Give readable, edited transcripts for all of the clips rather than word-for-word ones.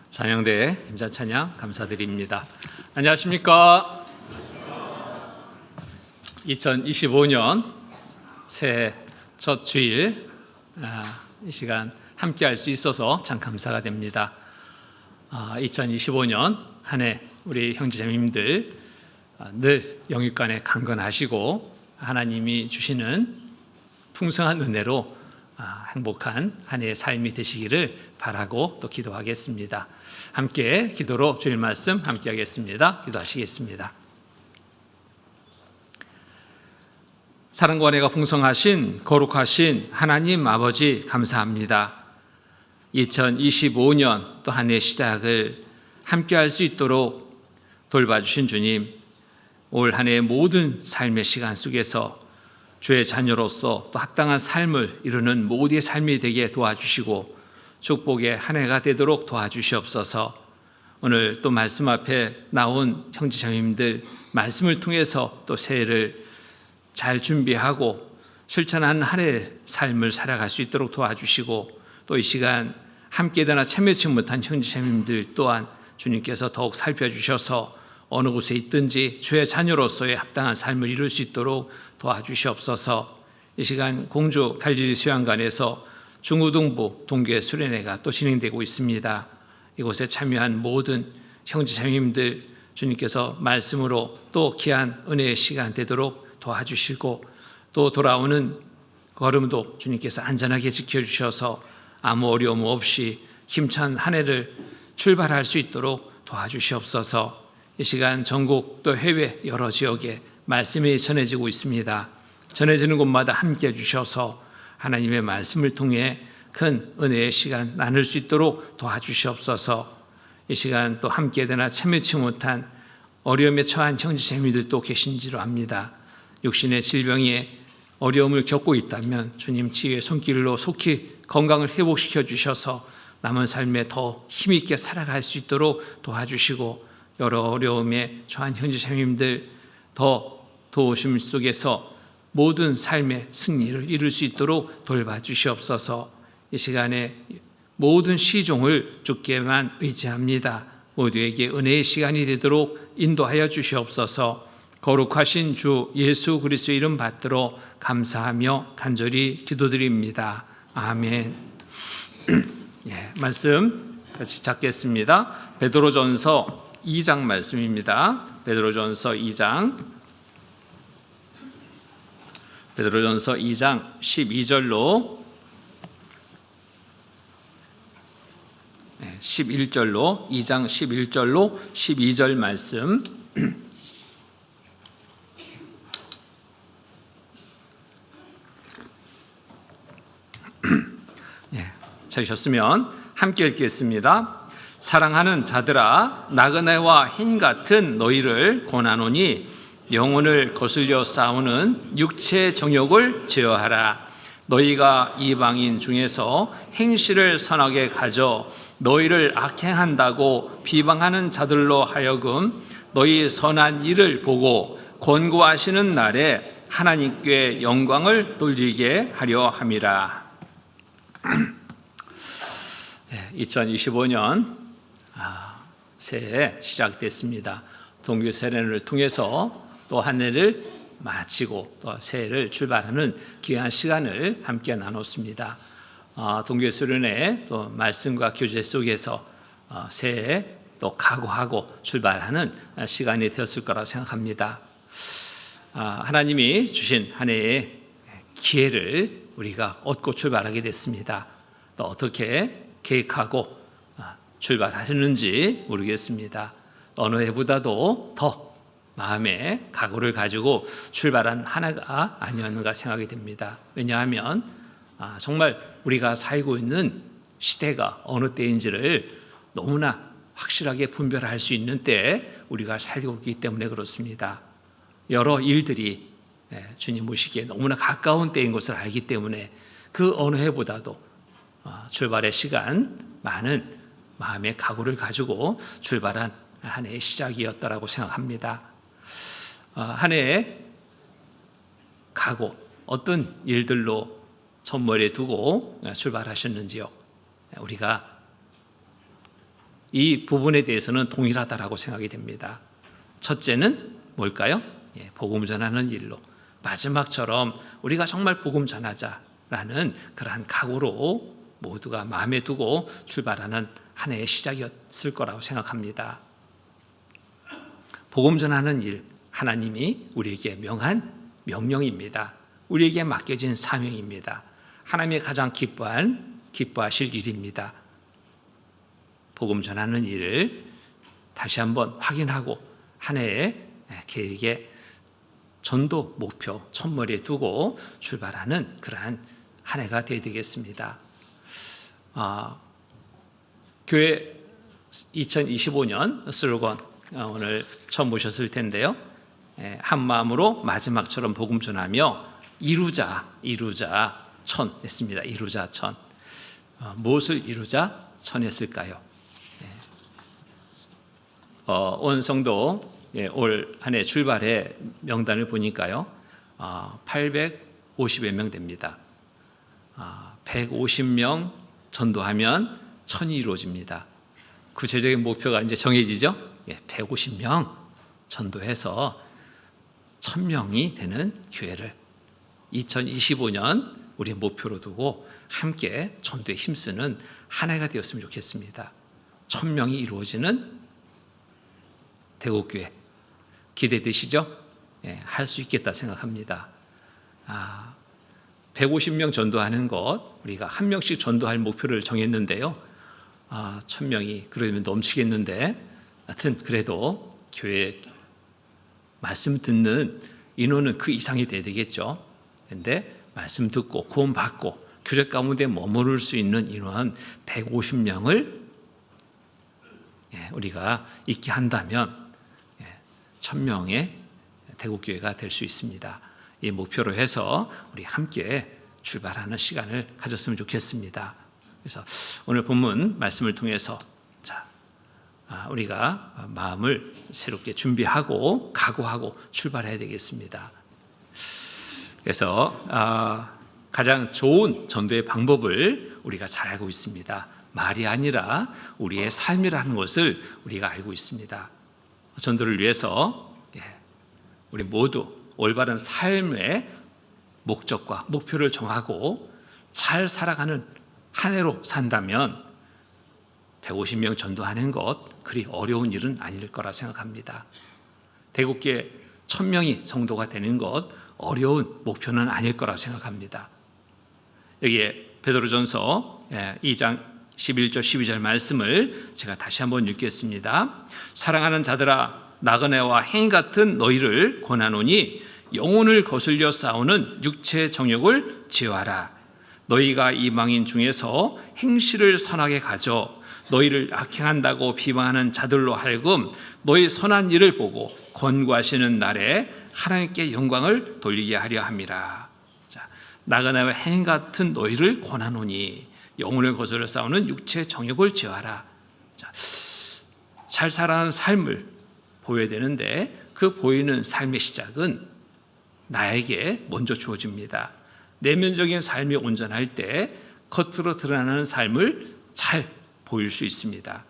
잔영대 임자 찬양 감사드립니다. 안녕하십니까? 2025년 새해 첫 주일 이 시간 함께 할 수 있어서 참 감사가 됩니다. 2025년 한 해 우리 형제자매님들 늘 영육간에 강건하시고 하나님이 주시는 풍성한 은혜로 행복한 한 해의 삶이 되시기를 바라고 또 기도하겠습니다. 함께 기도로 주일 말씀 함께 하겠습니다. 기도하시겠습니다. 사랑과 은혜가 풍성하신 거룩하신 하나님 아버지 감사합니다. 2025년 또 한 해 시작을 함께 할 수 있도록 돌봐주신 주님, 올 한 해의 모든 삶의 시간 속에서 주의 자녀로서 또 합당한 삶을 이루는 모두의 삶이 되게 도와주시고 축복의 한 해가 되도록 도와주시옵소서. 오늘 또 말씀 앞에 나온 형제자매님들 말씀을 통해서 또 새해를 잘 준비하고 실천하는 한 해의 삶을 살아갈 수 있도록 도와주시고 또 이 시간 함께 되나 참여치 못한 형제자매님들 또한 주님께서 더욱 살펴주셔서 어느 곳에 있든지 주의 자녀로서의 합당한 삶을 이룰 수 있도록 도와주시옵소서. 이 시간 공주 갈릴리 수양관에서 중고등부 동계 수련회가 또 진행되고 있습니다. 이곳에 참여한 모든 형제자매님들 주님께서 말씀으로 또 귀한 은혜의 시간 되도록 도와주시고 또 돌아오는 걸음도 주님께서 안전하게 지켜주셔서 아무 어려움 없이 힘찬 한 해를 출발할 수 있도록 도와주시옵소서. 이 시간 전국 또 해외 여러 지역에 말씀이 전해지고 있습니다. 전해지는 곳마다 함께해 주셔서 하나님의 말씀을 통해 큰 은혜의 시간 나눌 수 있도록 도와주시옵소서. 이 시간 또 함께 되나 참여치 못한 어려움에 처한 형제자매들도 계신지로 압니다. 육신의 질병에 어려움을 겪고 있다면 주님 치유의 손길로 속히 건강을 회복시켜 주셔서 남은 삶에 더 힘있게 살아갈 수 있도록 도와주시고 여러 어려움에 처한 형제자매님들 더 도우심 속에서 모든 삶의 승리를 이룰 수 있도록 돌봐주시옵소서. 이 시간에 모든 시종을 주께만 의지합니다. 모두에게 은혜의 시간이 되도록 인도하여 주시옵소서. 거룩하신 주 예수 그리스도의 이름 받들어 감사하며 간절히 기도드립니다. 아멘. 말씀 같이 찾겠습니다. 베드로전서 2장 말씀입니다. 베드로전서 2장 12절로 11절로 2장 11절로 12절 말씀 찾으셨으면 함께 읽겠습니다. 사랑하는 자들아, 나그네와 흰 같은 너희를 권하노니 영혼을 거슬려 싸우는 육체 정욕을 제어하라. 너희가 이방인 중에서 행실을 선하게 가져 너희를 악행한다고 비방하는 자들로 하여금 너희 선한 일을 보고 권고하시는 날에 하나님께 영광을 돌리게 하려 함이라. 2025년 새해 시작됐습니다. 동교 세례를 통해서 또 한 해를 마치고 또 새해를 출발하는 귀한 시간을 함께 나눴습니다. 동교 수련회 또 말씀과 교제 속에서 새해 또 각오하고 출발하는 시간이 되었을 거라고 생각합니다. 하나님이 주신 한 해의 기회를 우리가 얻고 출발하게 됐습니다. 또 어떻게 계획하고 출발하셨는지 모르겠습니다. 어느 해보다도 더 마음에 각오를 가지고 출발한 한 해가 아니었는가 생각이 됩니다. 왜냐하면 정말 우리가 살고 있는 시대가 어느 때인지를 너무나 확실하게 분별할 수 있는 때에 우리가 살고 있기 때문에 그렇습니다. 여러 일들이 주님 모시기에 너무나 가까운 때인 것을 알기 때문에 그 어느 해보다도 출발의 시간, 많은 마음의 각오를 가지고 출발한 한 해의 시작이었다라고 생각합니다. 한 해의 각오, 어떤 일들로 첫머리에 두고 출발하셨는지요? 우리가 이 부분에 대해서는 동일하다라고 생각이 됩니다. 첫째는 뭘까요? 복음 전하는 일로 마지막처럼 우리가 정말 복음 전하자라는 그러한 각오로 모두가 마음에 두고 출발하는 한 해의 시작이었을 거라고 생각합니다. 복음 전하는 일, 하나님이 우리에게 명한 명령입니다. 우리에게 맡겨진 사명입니다. 하나님이 가장 기뻐하실 일입니다. 복음 전하는 일을 다시 한번 확인하고 한 해의 계획에 전도 목표 첫머리에 두고 출발하는 그러한 한 해가 되어야 되겠습니다. 교회 2025년 슬로건 오늘 처음 보셨을 텐데요. 한 마음으로 마지막처럼 복음 전하며 이루자 천 했습니다. 이루자 천. 무엇을 이루자 천했을까요? 온 성도 올 한 해 출발의 명단을 보니까요, 850여 명 됩니다. 150명 전도하면 1000이 이루어집니다. 구체적인 목표가 이제 정해지죠. 150명 전도해서 1000명이 되는 교회를 2025년 우리의 목표로 두고 함께 전도에 힘쓰는 한 해가 되었으면 좋겠습니다. 1000명이 이루어지는 대구교회 기대되시죠? 할 수 있겠다 생각합니다. 150명 전도하는 것, 우리가 한 명씩 전도할 목표를 정했는데요. 1000명이 그러면 넘치겠는데, 하여튼 그래도 교회 말씀 듣는 인원은 그 이상이 돼야 되겠죠. 그런데 말씀 듣고 구원받고 교회 가운데 머무를 수 있는 인원 150명을 우리가 있게 한다면 1000명의 대구교회가 될 수 있습니다. 이 목표로 해서 우리 함께 출발하는 시간을 가졌으면 좋겠습니다. 그래서 오늘 본문 말씀을 통해서 우리가 마음을 새롭게 준비하고 각오하고 출발해야 되겠습니다. 그래서 가장 좋은 전도의 방법을 우리가 잘 알고 있습니다. 말이 아니라 우리의 삶이라는 것을 우리가 알고 있습니다. 전도를 위해서 우리 모두 올바른 삶의 목적과 목표를 정하고 잘 살아가는 한 해로 산다면 150명 전도하는 것 그리 어려운 일은 아닐 거라 생각합니다. 대구교회 1000명이 성도가 되는 것 어려운 목표는 아닐 거라 생각합니다. 여기에 베드로전서 2장 11절 12절 말씀을 제가 다시 한번 읽겠습니다. 사랑하는 자들아, 나그네와 행 같은 너희를 권하노니 영혼을 거슬려 싸우는 육체의 정욕을 제어하라. 너희가 이방인 중에서 행실을 선하게 가져 너희를 악행한다고 비방하는 자들로 하여금 너희 선한 일을 보고 권고하시는 날에 하나님께 영광을 돌리게 하려 함이라. 나그네와 행 같은 너희를 권하노니 영혼을 거슬러 싸우는 육체의 정욕을 제어하라. 잘 살아가는 삶을 보여야 되는데 그 보이는 삶의 시작은 나에게 먼저 주어집니다. 내면적인 삶이 온전할 때 겉으로 드러나는 삶을 잘 보일 수 있습니다.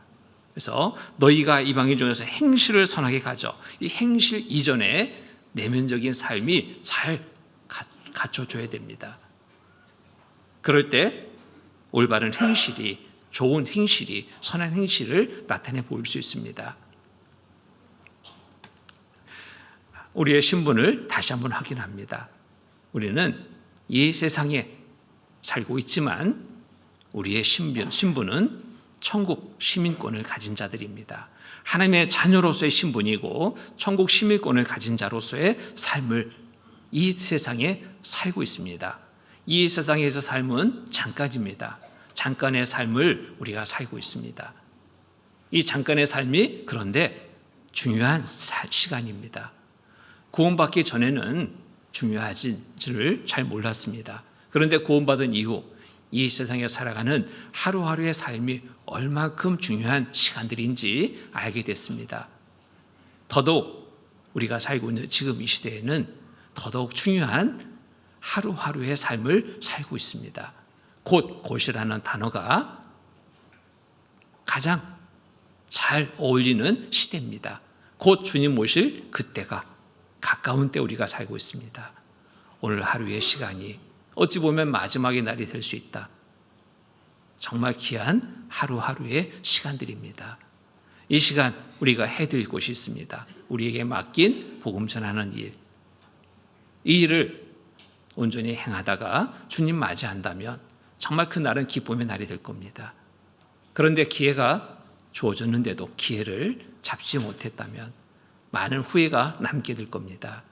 그래서 너희가 이방인 중에서 행실을 선하게 가져. 이 행실 이전에 내면적인 삶이 잘 갖춰줘야 됩니다. 그럴 때 올바른 행실이, 좋은 행실이, 선한 행실을 나타내 보일 수 있습니다. 우리의 신분을 다시 한번 확인합니다. 우리는 이 세상에 살고 있지만 우리의 신분은 천국 시민권을 가진 자들입니다. 하나님의 자녀로서의 신분이고 천국 시민권을 가진 자로서의 삶을 이 세상에 살고 있습니다. 이 세상에서 삶은 잠깐입니다. 잠깐의 삶을 우리가 살고 있습니다. 이 잠깐의 삶이 그런데 중요한 시간입니다. 구원받기 전에는 중요하지를 잘 몰랐습니다. 그런데 구원받은 이후 이 세상에 살아가는 하루하루의 삶이 얼마큼 중요한 시간들인지 알게 됐습니다. 더더욱 우리가 살고 있는 지금 이 시대에는 더더욱 중요한 하루하루의 삶을 살고 있습니다. 곧이라는 단어가 가장 잘 어울리는 시대입니다. 곧 주님 오실 그때가 가까운 때 우리가 살고 있습니다. 오늘 하루의 시간이 어찌 보면 마지막의 날이 될 수 있다. 정말 귀한 하루하루의 시간들입니다. 이 시간 우리가 해드릴 곳이 있습니다. 우리에게 맡긴 복음 전하는 일. 이 일을 온전히 행하다가 주님 맞이한다면 정말 그 날은 기쁨의 날이 될 겁니다. 그런데 기회가 주어졌는데도 기회를 잡지 못했다면 많은 후회가 남게 될 겁니다.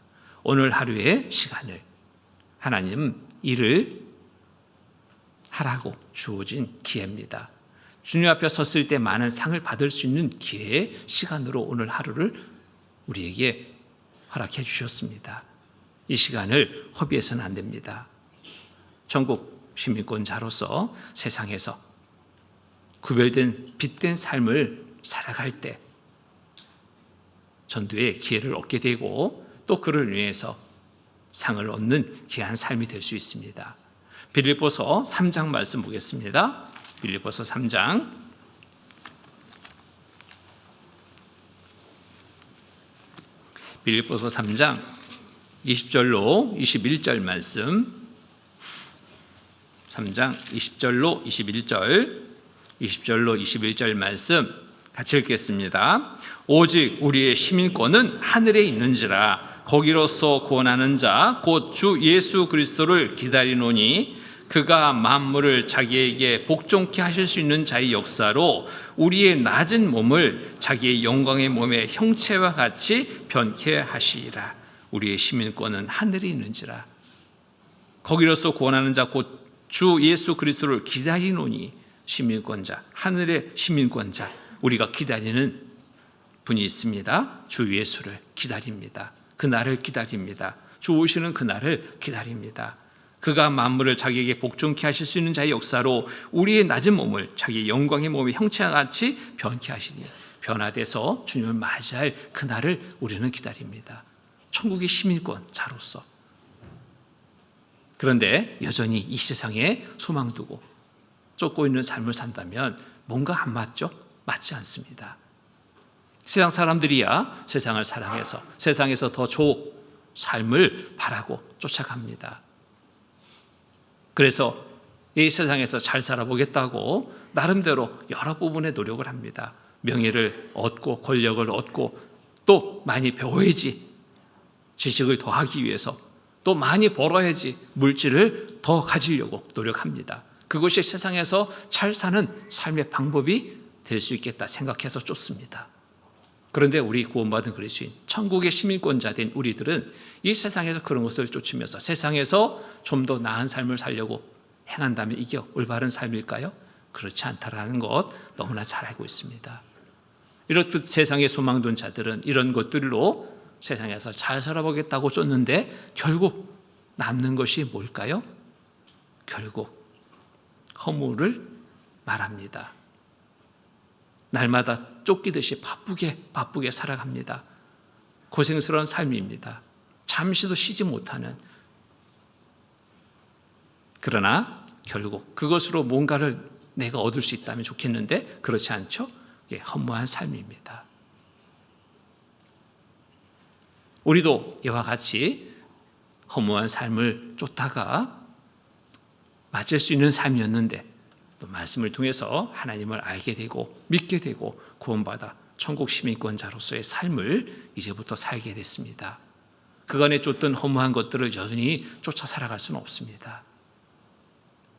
오늘 하루의 시간을 하나님 일을 하라고 주어진 기회입니다. 주님 앞에 섰을 때 많은 상을 받을 수 있는 기회의 시간으로 오늘 하루를 우리에게 허락해 주셨습니다. 이 시간을 허비해서는 안 됩니다. 전국 시민권자로서 세상에서 구별된 빛된 삶을 살아갈 때 전도의 기회를 얻게 되고 또 그를 위해서 상을 얻는 귀한 삶이 될 수 있습니다. 빌립보서 3장 말씀 보겠습니다. 빌립보서 3장 20절로 21절 말씀 3장 20절로 21절 말씀 같이 읽겠습니다. 오직 우리의 시민권은 하늘에 있는지라 거기로서 구원하는 자 곧 주 예수 그리스도를 기다리노니 그가 만물을 자기에게 복종케 하실 수 있는 자의 역사로 우리의 낮은 몸을 자기의 영광의 몸의 형체와 같이 변케 하시리라. 우리의 시민권은 하늘에 있는지라 거기로서 구원하는 자 곧 주 예수 그리스도를 기다리노니 시민권자, 하늘의 시민권자, 우리가 기다리는 분이 있습니다. 주 예수를 기다립니다. 그날을 기다립니다. 주 오시는 그날을 기다립니다. 그가 만물을 자기에게 복종케 하실 수 있는 자의 역사로 우리의 낮은 몸을 자기의 영광의 몸의 형체와 같이 변케 하시니 변화돼서 주님을 맞이할 그날을 우리는 기다립니다. 천국의 시민권자로서. 그런데 여전히 이 세상에 소망 두고 쫓고 있는 삶을 산다면 뭔가 안 맞죠? 맞지 않습니다. 세상 사람들이야 세상을 사랑해서 세상에서 더 좋은 삶을 바라고 쫓아갑니다. 그래서 이 세상에서 잘 살아보겠다고 나름대로 여러 부분에 노력을 합니다. 명예를 얻고 권력을 얻고 또 많이 배워야지 지식을 더하기 위해서 또 많이 벌어야지 물질을 더 가지려고 노력합니다. 그것이 세상에서 잘 사는 삶의 방법이 될 수 있겠다 생각해서 쫓습니다. 그런데 우리 구원받은 그리스도인 천국의 시민권자 된 우리들은 이 세상에서 그런 것을 쫓으면서 세상에서 좀 더 나은 삶을 살려고 행한다면 이게 올바른 삶일까요? 그렇지 않다라는 것 너무나 잘 알고 있습니다. 이렇듯 세상에 소망 둔 자들은 이런 것들로 세상에서 잘 살아보겠다고 쫓는데 결국 남는 것이 뭘까요? 결국 허물을 말합니다. 날마다 쫓기듯이 바쁘게 살아갑니다. 고생스러운 삶입니다. 잠시도 쉬지 못하는. 그러나 결국 그것으로 뭔가를 내가 얻을 수 있다면 좋겠는데 그렇지 않죠? 이게 허무한 삶입니다. 우리도 이와 같이 허무한 삶을 쫓다가 맞을 수 있는 삶이었는데 또 말씀을 통해서 하나님을 알게 되고 믿게 되고 구원받아 천국 시민권자로서의 삶을 이제부터 살게 됐습니다. 그간에 쫓던 허무한 것들을 여전히 쫓아 살아갈 수는 없습니다.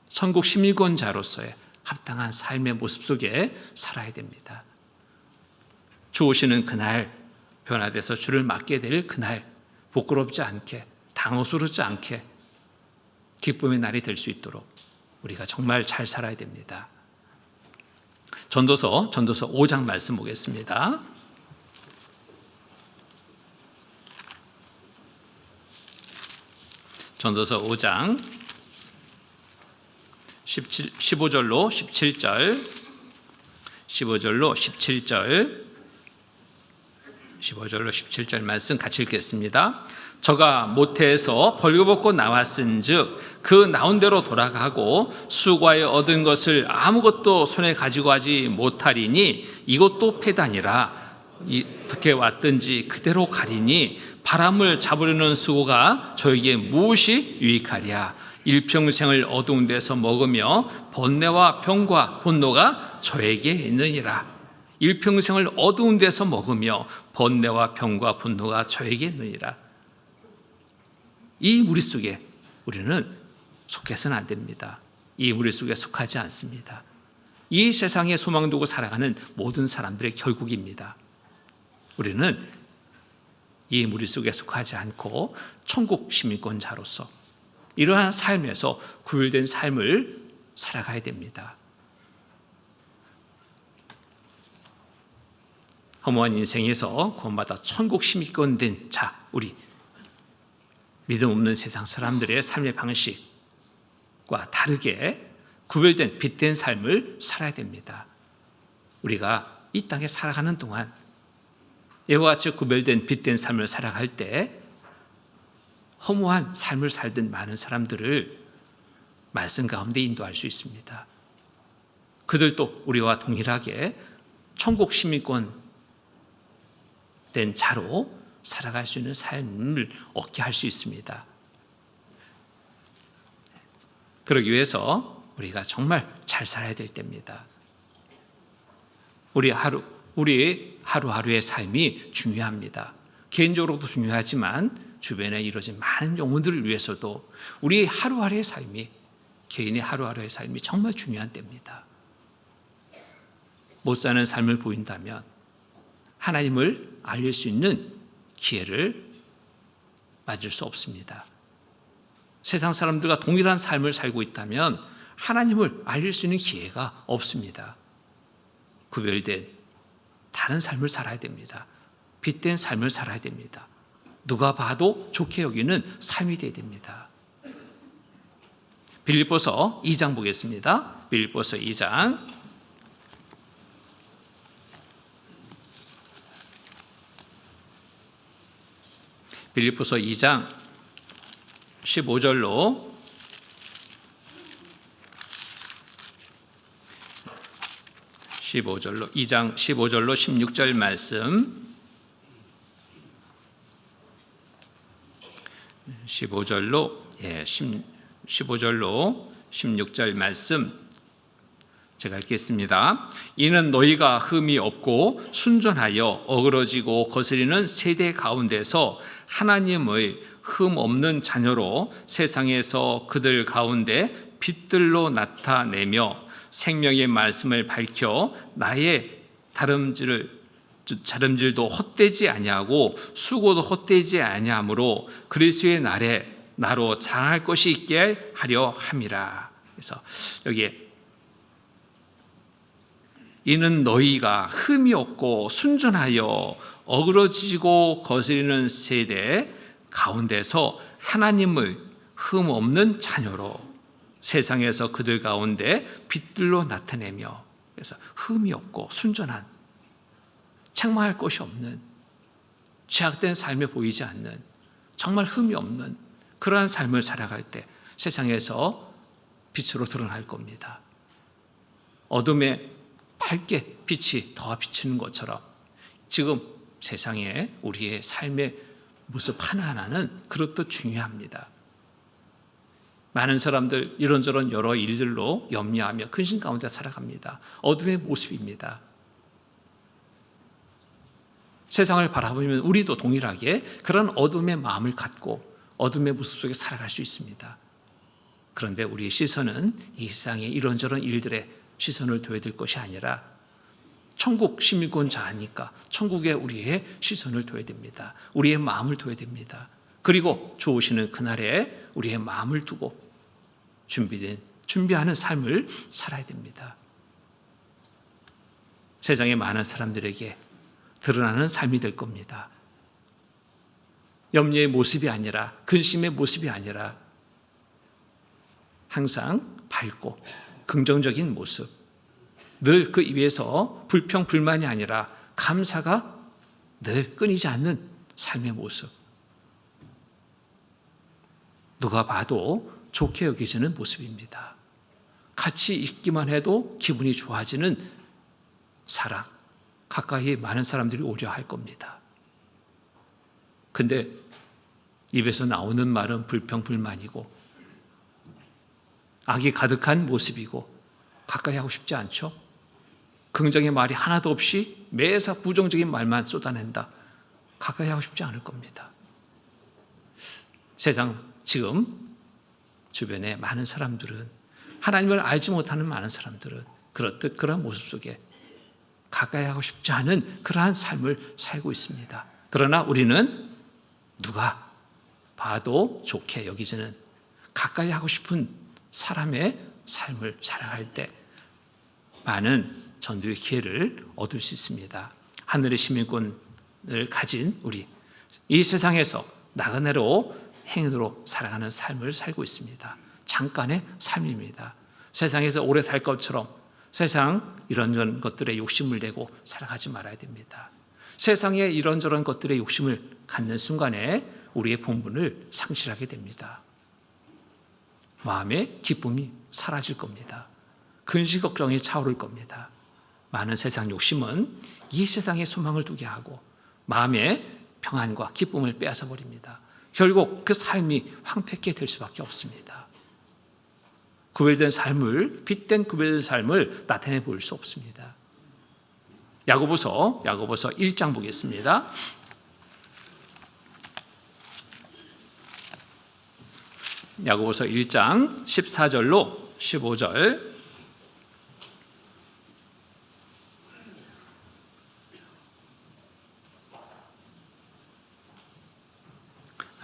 천국 시민권자로서의 합당한 삶의 모습 속에 살아야 됩니다. 주 오시는 그날 변화돼서 주를 맞게 될 그날 부끄럽지 않게 당혹스럽지 않게 기쁨의 날이 될 수 있도록 우리가 정말 잘 살아야 됩니다. 전도서 5장 말씀 보겠습니다. 전도서 5장 15절로 17절 15절로 17절 말씀 같이 읽겠습니다. 저가 모태에서 벌거벗고 나왔은즉 그 나온 대로 돌아가고 수고하여 얻은 것을 아무것도 손에 가지고 하지 못하리니 이것도 패단이라. 어떻게 왔든지 그대로 가리니 바람을 잡으려는 수고가 저에게 무엇이 유익하랴. 일평생을 어두운 데서 먹으며 번뇌와 병과 분노가 저에게 있느니라. 일평생을 어두운 데서 먹으며 번뇌와 병과 분노가 저에게 있느니라. 이 무리 속에 우리는 속해서는 안 됩니다. 이 무리 속에 속하지 않습니다. 이 세상에 소망 두고 살아가는 모든 사람들의 결국입니다. 우리는 이 무리 속에 속하지 않고 천국 시민권자로서 이러한 삶에서 구별된 삶을 살아가야 됩니다. 허무한 인생에서 구원받아 천국 시민권 된 자, 우리 믿음 없는 세상 사람들의 삶의 방식과 다르게 구별된 빛된 삶을 살아야 됩니다. 우리가 이 땅에 살아가는 동안 이와 같이 구별된 빛된 삶을 살아갈 때 허무한 삶을 살던 많은 사람들을 말씀 가운데 인도할 수 있습니다. 그들도 우리와 동일하게 천국 시민권 된 자로 살아갈 수 있는 삶을 얻게 할 수 있습니다. 그러기 위해서 우리가 정말 잘 살아야 될 때입니다. 우리 하루하루의 삶이 중요합니다. 개인적으로도 중요하지만 주변에 이루어진 많은 영혼들을 위해서도 우리 하루하루의 삶이, 개인의 하루하루의 삶이 정말 중요한 때입니다. 못 사는 삶을 보인다면 하나님을 알릴 수 있는 기회를 맞을 수 없습니다. 세상 사람들과 동일한 삶을 살고 있다면 하나님을 알릴 수 있는 기회가 없습니다. 구별된 다른 삶을 살아야 됩니다. 빛된 삶을 살아야 됩니다. 누가 봐도 좋게 여기는 삶이 되어야 됩니다. 빌립보서 2장 보겠습니다. 빌립보서 2장 빌립보서 2장 15절로 2장 15절로 16절 말씀 15절로 16절 말씀 제가 읽겠습니다. 이는 너희가 흠이 없고 순전하여 어그러지고 거스리는 세대 가운데서 하나님의 흠 없는 자녀로 세상에서 그들 가운데 빛들로 나타내며 생명의 말씀을 밝혀 나의 다름질도 헛되지 아니하고 수고도 헛되지 아니하므로 그리스도의 날에 나로 자랑할 것이 있게 하려 함이라. 그래서 여기에 이는 너희가 흠이 없고 순전하여 어그러지고 거스리는 세대 가운데서 하나님의 흠 없는 자녀로 세상에서 그들 가운데 빛들로 나타내며, 그래서 흠이 없고 순전한, 책망할 것이 없는, 죄악된 삶에 보이지 않는, 정말 흠이 없는 그러한 삶을 살아갈 때 세상에서 빛으로 드러날 겁니다. 어둠에 밝게 빛이 더 비치는 것처럼 지금 세상에 우리의 삶의 모습 하나하나는 그렇듯 중요합니다. 많은 사람들 이런저런 여러 일들로 염려하며 근심 가운데 살아갑니다. 어둠의 모습입니다. 세상을 바라보면 우리도 동일하게 그런 어둠의 마음을 갖고 어둠의 모습 속에 살아갈 수 있습니다. 그런데 우리의 시선은 이 세상의 이런저런 일들에 시선을 둬야 될 것이 아니라 천국 시민권자니까 천국에 우리의 시선을 둬야 됩니다. 우리의 마음을 둬야 됩니다. 그리고 좋으시는 그날에 우리의 마음을 두고 준비하는 삶을 살아야 됩니다. 세상의 많은 사람들에게 드러나는 삶이 될 겁니다. 염려의 모습이 아니라, 근심의 모습이 아니라 항상 밝고 긍정적인 모습, 늘 그 입에서 불평, 불만이 아니라 감사가 늘 끊이지 않는 삶의 모습. 누가 봐도 좋게 여겨지는 모습입니다. 같이 있기만 해도 기분이 좋아지는 사랑. 가까이 많은 사람들이 오려 할 겁니다. 근데 입에서 나오는 말은 불평불만이고 악이 가득한 모습이고 가까이 하고 싶지 않죠? 긍정의 말이 하나도 없이 매사 부정적인 말만 쏟아낸다. 가까이 하고 싶지 않을 겁니다. 세상 지금 주변에 많은 사람들은, 하나님을 알지 못하는 많은 사람들은 그렇듯 그런 모습 속에 가까이 하고 싶지 않은 그러한 삶을 살고 있습니다. 그러나 우리는 누가 봐도 좋게 여기지는 가까이 하고 싶은 사람의 삶을 살아갈 때 많은 전도의 기회를 얻을 수 있습니다. 하늘의 시민권을 가진 우리, 이 세상에서 나그네로 행인으로 살아가는 삶을 살고 있습니다. 잠깐의 삶입니다. 세상에서 오래 살 것처럼 세상 이런저런 것들에 욕심을 내고 살아가지 말아야 됩니다. 세상에 이런저런 것들에 욕심을 갖는 순간에 우리의 본분을 상실하게 됩니다. 마음의 기쁨이 사라질 겁니다. 근심 걱정이 차오를 겁니다. 많은 세상 욕심은 이 세상에 소망을 두게 하고 마음의 평안과 기쁨을 빼앗아 버립니다. 결국 그 삶이 황폐케 될 수밖에 없습니다. 구별된 삶을, 빛된 구별된 삶을 나타내 보일 수 없습니다. 야고보서 1장 보겠습니다. 야고보서 1장 14절로 15절.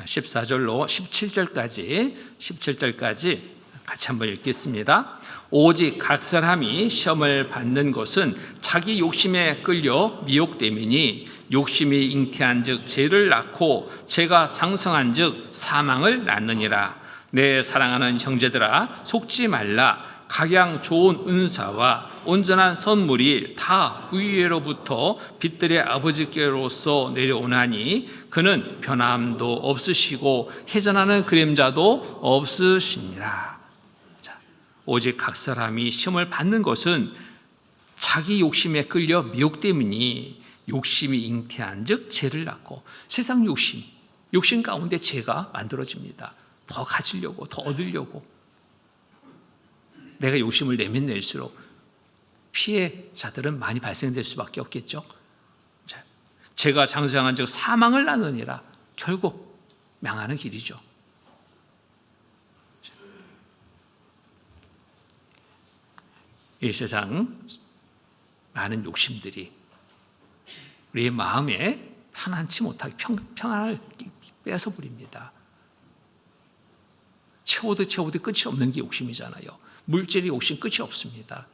14절로 17절까지 같이 한번 읽겠습니다. 오직 각 사람이 시험을 받는 것은 자기 욕심에 끌려 미혹됨이니 욕심이 잉태한즉 죄를 낳고 죄가 상성한즉 사망을 낳느니라. 내 사랑하는 형제들아, 속지 말라. 각양 좋은 은사와 온전한 선물이 다 위에로부터 빛들의 아버지께로서 내려오나니 그는 변함도 없으시고 회전하는 그림자도 없으시니라. 자, 오직 각 사람이 시험을 받는 것은 자기 욕심에 끌려 미혹됨이니 욕심이 잉태한즉 죄를 낳고, 세상 욕심 가운데 죄가 만들어집니다. 더 가지려고, 더 얻으려고. 내가 욕심을 내면 낼수록 피해자들은 많이 발생될 수밖에 없겠죠. 죄가 장성한 즉 사망을 낳느니라. 결국 망하는 길이죠. 이 세상 많은 욕심들이 우리의 마음에 편안치 못하게 평안을 뺏어버립니다. 채워도 끝이 없는 게 욕심이잖아요. 물질의 욕심 끝이 없습니다.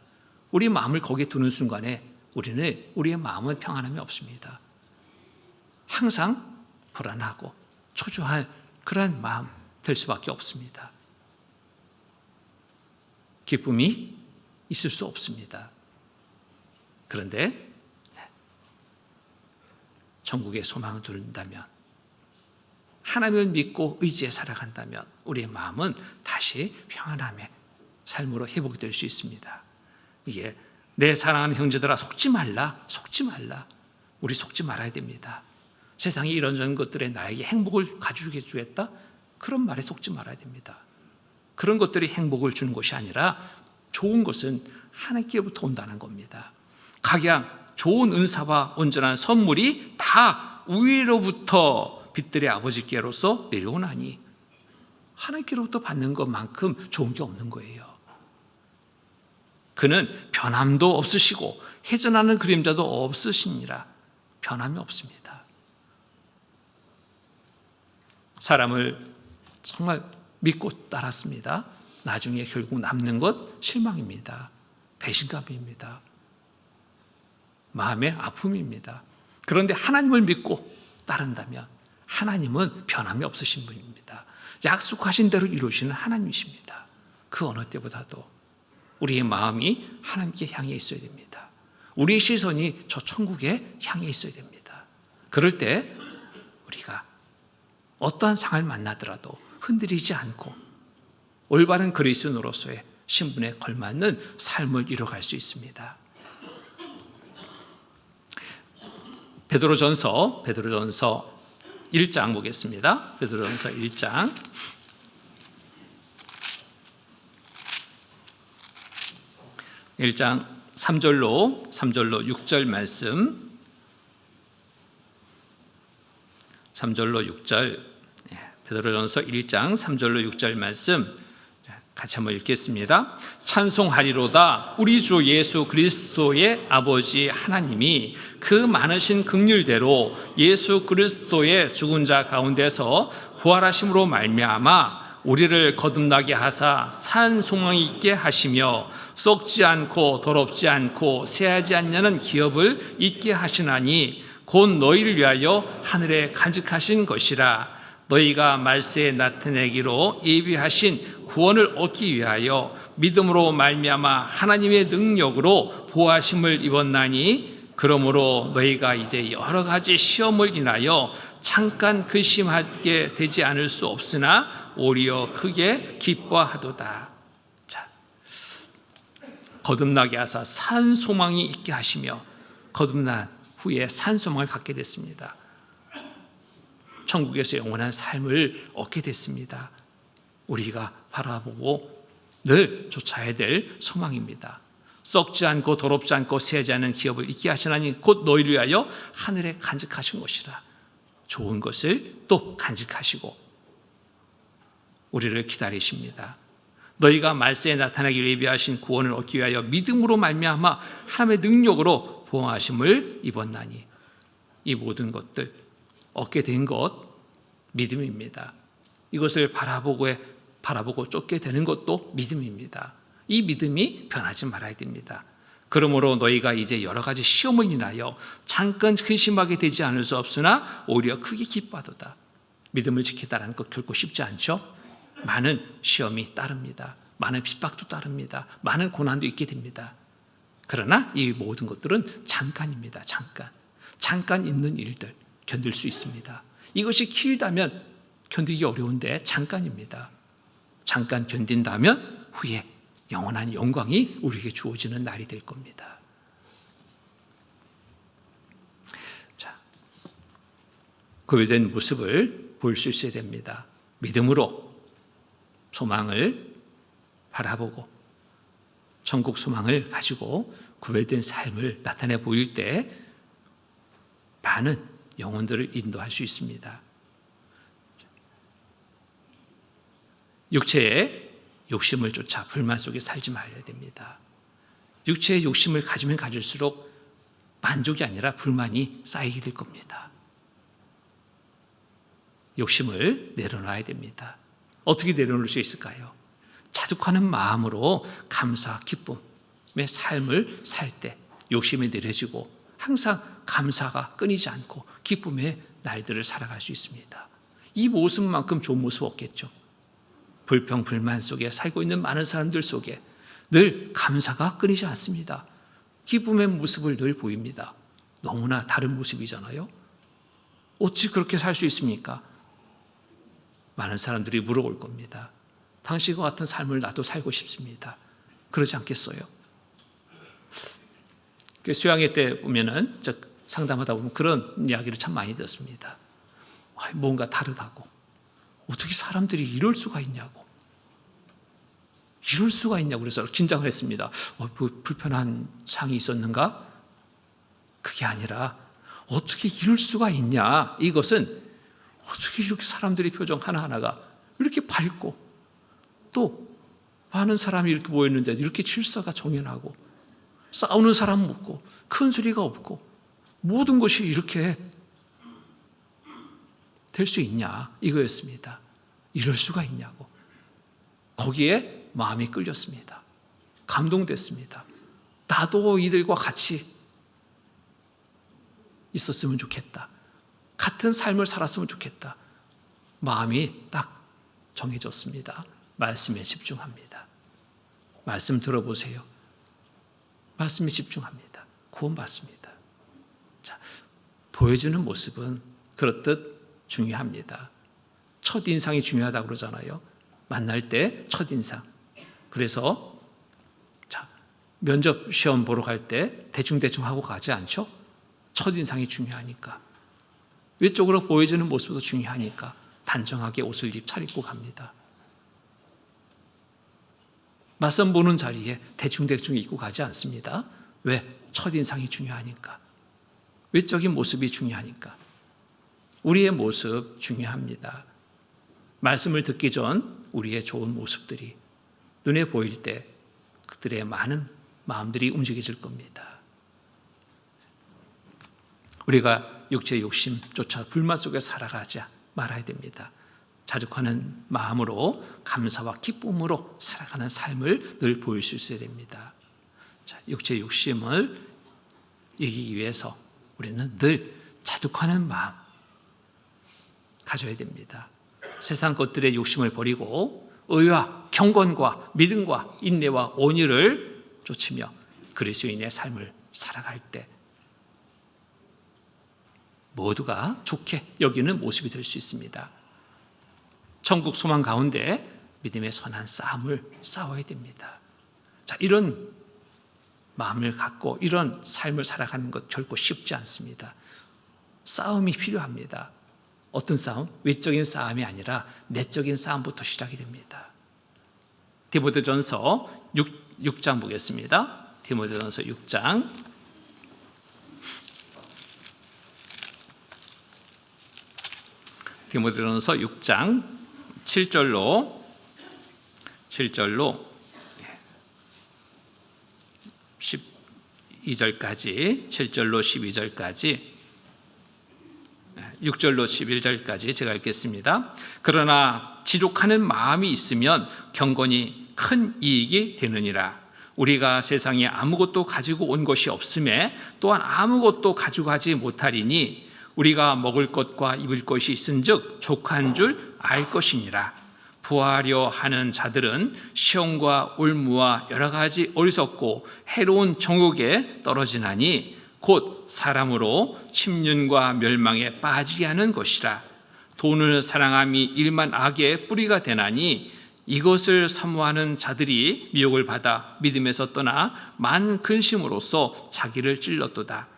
우리 마음을 거기에 두는 순간에 우리의 마음은 평안함이 없습니다. 항상 불안하고 초조할 그런 마음 될 수밖에 없습니다. 기쁨이 있을 수 없습니다. 그런데 천국의 소망을 둔다면, 하나님을 믿고 의지해 살아간다면 우리의 마음은 다시 평안함의 삶으로 회복될 수 있습니다. 이게 내 사랑하는 형제들아, 속지 말라. 우리 속지 말아야 됩니다. 세상이 이런저런 것들에 나에게 행복을 가져주게 주겠다? 그런 말에 속지 말아야 됩니다. 그런 것들이 행복을 주는 것이 아니라 좋은 것은 하나님께로부터 온다는 겁니다. 각양 좋은 은사와 온전한 선물이 다 위로부터 빛들의 아버지께로서 내려오나니, 하나님께로부터 받는 것만큼 좋은 게 없는 거예요. 그는 변함도 없으시고 회전하는 그림자도 없으시니라. 변함이 없습니다. 사람을 정말 믿고 따랐습니다. 나중에 결국 남는 것 실망입니다. 배신감입니다. 마음의 아픔입니다. 그런데 하나님을 믿고 따른다면 하나님은 변함이 없으신 분입니다. 약속하신 대로 이루시는 하나님이십니다. 그 어느 때보다도 우리의 마음이 하나님께 향해 있어야 됩니다. 우리의 시선이 저 천국에 향해 있어야 됩니다. 그럴 때 우리가 어떠한 상을 만나더라도 흔들리지 않고 올바른 그리스도인으로서의 신분에 걸맞는 삶을 이뤄갈 수 있습니다. 베드로전서 1장 보겠습니다. 베드로전서 1장 3절로 6절 말씀, 3절로 6절, 베드로전서 1장 3절로 6절 말씀 같이 한번 읽겠습니다. 찬송하리로다. 우리 주 예수 그리스도의 아버지 하나님이 그 많으신 긍휼대로 예수 그리스도의 죽은 자 가운데서 부활하심으로 말미암아 우리를 거듭나게 하사 산 소망이 있게 하시며 썩지 않고 더럽지 않고 쇠하지 않냐는 기업을 있게 하시나니 곧 너희를 위하여 하늘에 간직하신 것이라. 너희가 말세에 나타내기로 예비하신 구원을 얻기 위하여 믿음으로 말미암아 하나님의 능력으로 보호하심을 입었나니, 그러므로 너희가 이제 여러 가지 시험을 인하여 잠깐 근심하게 되지 않을 수 없으나 오히려 크게 기뻐하도다. 자, 거듭나게 하사 산 소망이 있게 하시며, 거듭난 후에 산 소망을 갖게 됐습니다. 천국에서 영원한 삶을 얻게 됐습니다. 우리가 바라보고 늘 쫓아야 될 소망입니다. 썩지 않고 더럽지 않고 쇠하지 않은 기업을 있게 하시나니 곧 너희를 위하여 하늘에 간직하신 것이라. 좋은 것을 또 간직하시고 우리를 기다리십니다. 너희가 말세에 나타나기를 예비하신 구원을 얻기 위하여 믿음으로 말미암아 하나님의 능력으로 보호하심을 입었나니, 이 모든 것들 얻게 된 것 믿음입니다. 이것을 바라보고 쫓게 되는 것도 믿음입니다. 이 믿음이 변하지 말아야 됩니다. 그러므로 너희가 이제 여러 가지 시험을 인하여 잠깐 근심하게 되지 않을 수 없으나 오히려 크게 기뻐하도다. 믿음을 지키다라는 것 결코 쉽지 않죠. 많은 시험이 따릅니다. 많은 핍박도 따릅니다. 많은 고난도 있게 됩니다. 그러나 이 모든 것들은 잠깐입니다. 잠깐 있는 일들 견딜 수 있습니다. 이것이 길다면 견디기 어려운데 잠깐입니다. 잠깐 견딘다면 후에 영원한 영광이 우리에게 주어지는 날이 될 겁니다. 자, 구별된 모습을 볼 수 있어야 됩니다. 믿음으로 소망을 바라보고 천국 소망을 가지고 구별된 삶을 나타내 보일 때 많은 영혼들을 인도할 수 있습니다. 육체의 욕심을 쫓아 불만 속에 살지 말아야 됩니다. 육체의 욕심을 가지면 가질수록 만족이 아니라 불만이 쌓이게 될 겁니다. 욕심을 내려놔야 됩니다. 어떻게 내려놓을 수 있을까요? 자숙하는 마음으로 감사, 기쁨의 삶을 살 때 욕심이 내려지고 항상 감사가 끊이지 않고 기쁨의 날들을 살아갈 수 있습니다. 이 모습만큼 좋은 모습 없겠죠. 불평, 불만 속에 살고 있는 많은 사람들 속에 늘 감사가 끊이지 않습니다. 기쁨의 모습을 늘 보입니다. 너무나 다른 모습이잖아요. 어찌 그렇게 살 수 있습니까? 많은 사람들이 물어볼 겁니다. 당신과 같은 삶을 나도 살고 싶습니다. 그러지 않겠어요? 수양회 때 보면은 상담하다 보면 그런 이야기를 참 많이 듣습니다. 뭔가 다르다고. 어떻게 사람들이 이럴 수가 있냐고. 그래서 긴장을 했습니다. 불편한 상이 있었는가? 그게 아니라 어떻게 이럴 수가 있냐. 이것은 어떻게 이렇게 사람들의 표정 하나하나가 이렇게 밝고 또 많은 사람이 이렇게 모였는데 이렇게 질서가 정연하고 싸우는 사람 없고 큰 소리가 없고 모든 것이 이렇게 될 수 있냐 이거였습니다. 이럴 수가 있냐고. 거기에 마음이 끌렸습니다. 감동됐습니다. 나도 이들과 같이 있었으면 좋겠다. 같은 삶을 살았으면 좋겠다. 마음이 딱 정해졌습니다. 말씀에 집중합니다. 말씀 들어보세요. 말씀에 집중합니다. 구원받습니다. 자, 보여주는 모습은 그렇듯 중요합니다. 첫인상이 중요하다고 그러잖아요. 만날 때 첫인상. 그래서 면접 시험 보러 갈 때 대충대충 하고 가지 않죠? 첫인상이 중요하니까. 외적으로 보여주는 모습도 중요하니까 단정하게 옷을 차려입고 갑니다. 맞선 보는 자리에 대충대충 입고 가지 않습니다. 왜? 첫인상이 중요하니까. 외적인 모습이 중요하니까. 우리의 모습 중요합니다. 말씀을 듣기 전 우리의 좋은 모습들이 눈에 보일 때 그들의 많은 마음들이 움직여질 겁니다. 우리가 육체의 욕심조차 불만 속에 살아가지 말아야 됩니다. 자족하는 마음으로 감사와 기쁨으로 살아가는 삶을 늘 보일 수 있어야 됩니다. 육체의 욕심을 이기기 위해서 우리는 늘 자족하는 마음 가져야 됩니다. 세상 것들의 욕심을 버리고 의와 경건과 믿음과 인내와 온유를 쫓으며 그리스도인의 삶을 살아갈 때 모두가 좋게 여기는 모습이 될 수 있습니다. 천국 소망 가운데 믿음의 선한 싸움을 싸워야 됩니다. 이런 마음을 갖고 이런 삶을 살아가는 것 결코 쉽지 않습니다. 싸움이 필요합니다. 어떤 싸움? 외적인 싸움이 아니라 내적인 싸움부터 시작이 됩니다. 디모데전서 6장 보겠습니다. 디모데전서 6장 7절로 12절까지 7절로 12절까지 6절로 11절까지 제가 읽겠습니다. 그러나 지족하는 마음이 있으면 경건이 큰 이익이 되느니라. 우리가 세상에 아무것도 가지고 온 것이 없음에 또한 아무것도 가져가지 못하리니 우리가 먹을 것과 입을 것이 있은즉 족한 줄 알 것이니라. 부하려 하는 자들은 시험과 올무와 여러 가지 어리석고 해로운 정욕에 떨어지나니 곧 사람으로 침륜과 멸망에 빠지게 하는 것이라. 돈을 사랑함이 일만 악의 뿌리가 되나니 이것을 사모하는 자들이 미혹을 받아 믿음에서 떠나 만 근심으로써 자기를 찔렀도다.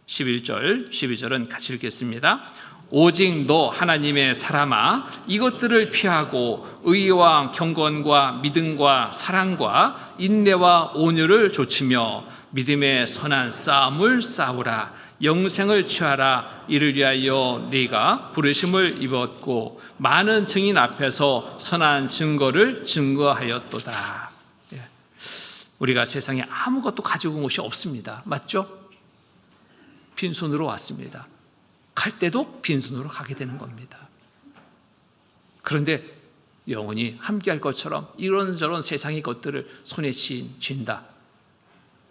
11절, 12절은 같이 읽겠습니다. 오직 너 하나님의 사람아 이것들을 피하고 의와 경건과 믿음과 사랑과 인내와 온유를 좇으며 믿음의 선한 싸움을 싸우라. 영생을 취하라. 이를 위하여 네가 부르심을 입었고 많은 증인 앞에서 선한 증거를 증거하였도다. 우리가 세상에 아무것도 가지고 온 것이 없습니다. 맞죠? 빈손으로 왔습니다. 갈 때도 빈손으로 가게 되는 겁니다. 그런데 영원히 함께할 것처럼 이런저런 세상의 것들을 손에 쥔다.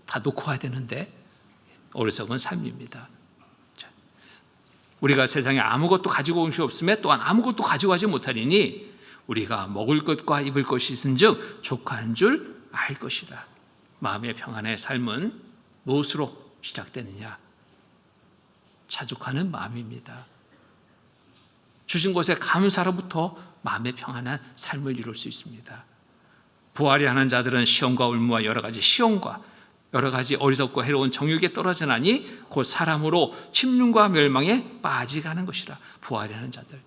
다 놓고 와야 되는데 어리석은 삶입니다. 우리가 세상에 아무것도 가지고 온 것이 없음에 또한 아무것도 가지고 가지 못하리니 우리가 먹을 것과 입을 것이 있은즉 족한 줄 알 것이라. 마음의 평안의 삶은 무엇으로 시작되느냐? 자족하는 마음입니다. 주신 것에 감사로부터 마음의 평안한 삶을 이룰 수 있습니다. 부하려 하는 자들은 시험과 올무와 여러 가지 시험과 여러 가지 어리석고 해로운 정욕에 떨어지나니 곧 사람으로 침륜과 멸망에 빠지가는 것이라. 부하려 하는 자들,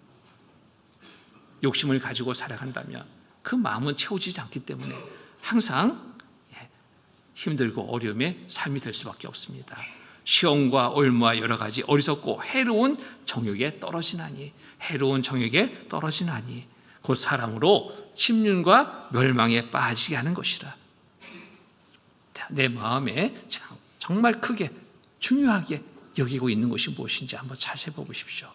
욕심을 가지고 살아간다면 그 마음은 채워지지 않기 때문에 항상 힘들고 어려움의 삶이 될 수밖에 없습니다. 시험과 올무와 여러 가지 어리석고 해로운 정욕에 떨어지나니 곧 사람으로 침륜과 멸망에 빠지게 하는 것이라. 내 마음에 정말 크게 중요하게 여기고 있는 것이 무엇인지 한번 자세히 보십시오.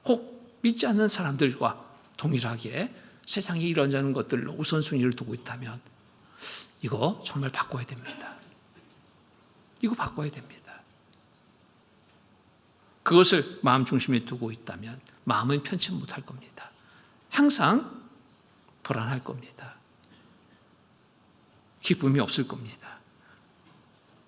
혹 믿지 않는 사람들과 동일하게 세상에 이런저런 것들로 우선순위를 두고 있다면 이거 정말 바꿔야 됩니다. 이거 바꿔야 됩니다. 그것을 마음 중심에 두고 있다면 마음은 편치 못할 겁니다. 항상 불안할 겁니다. 기쁨이 없을 겁니다.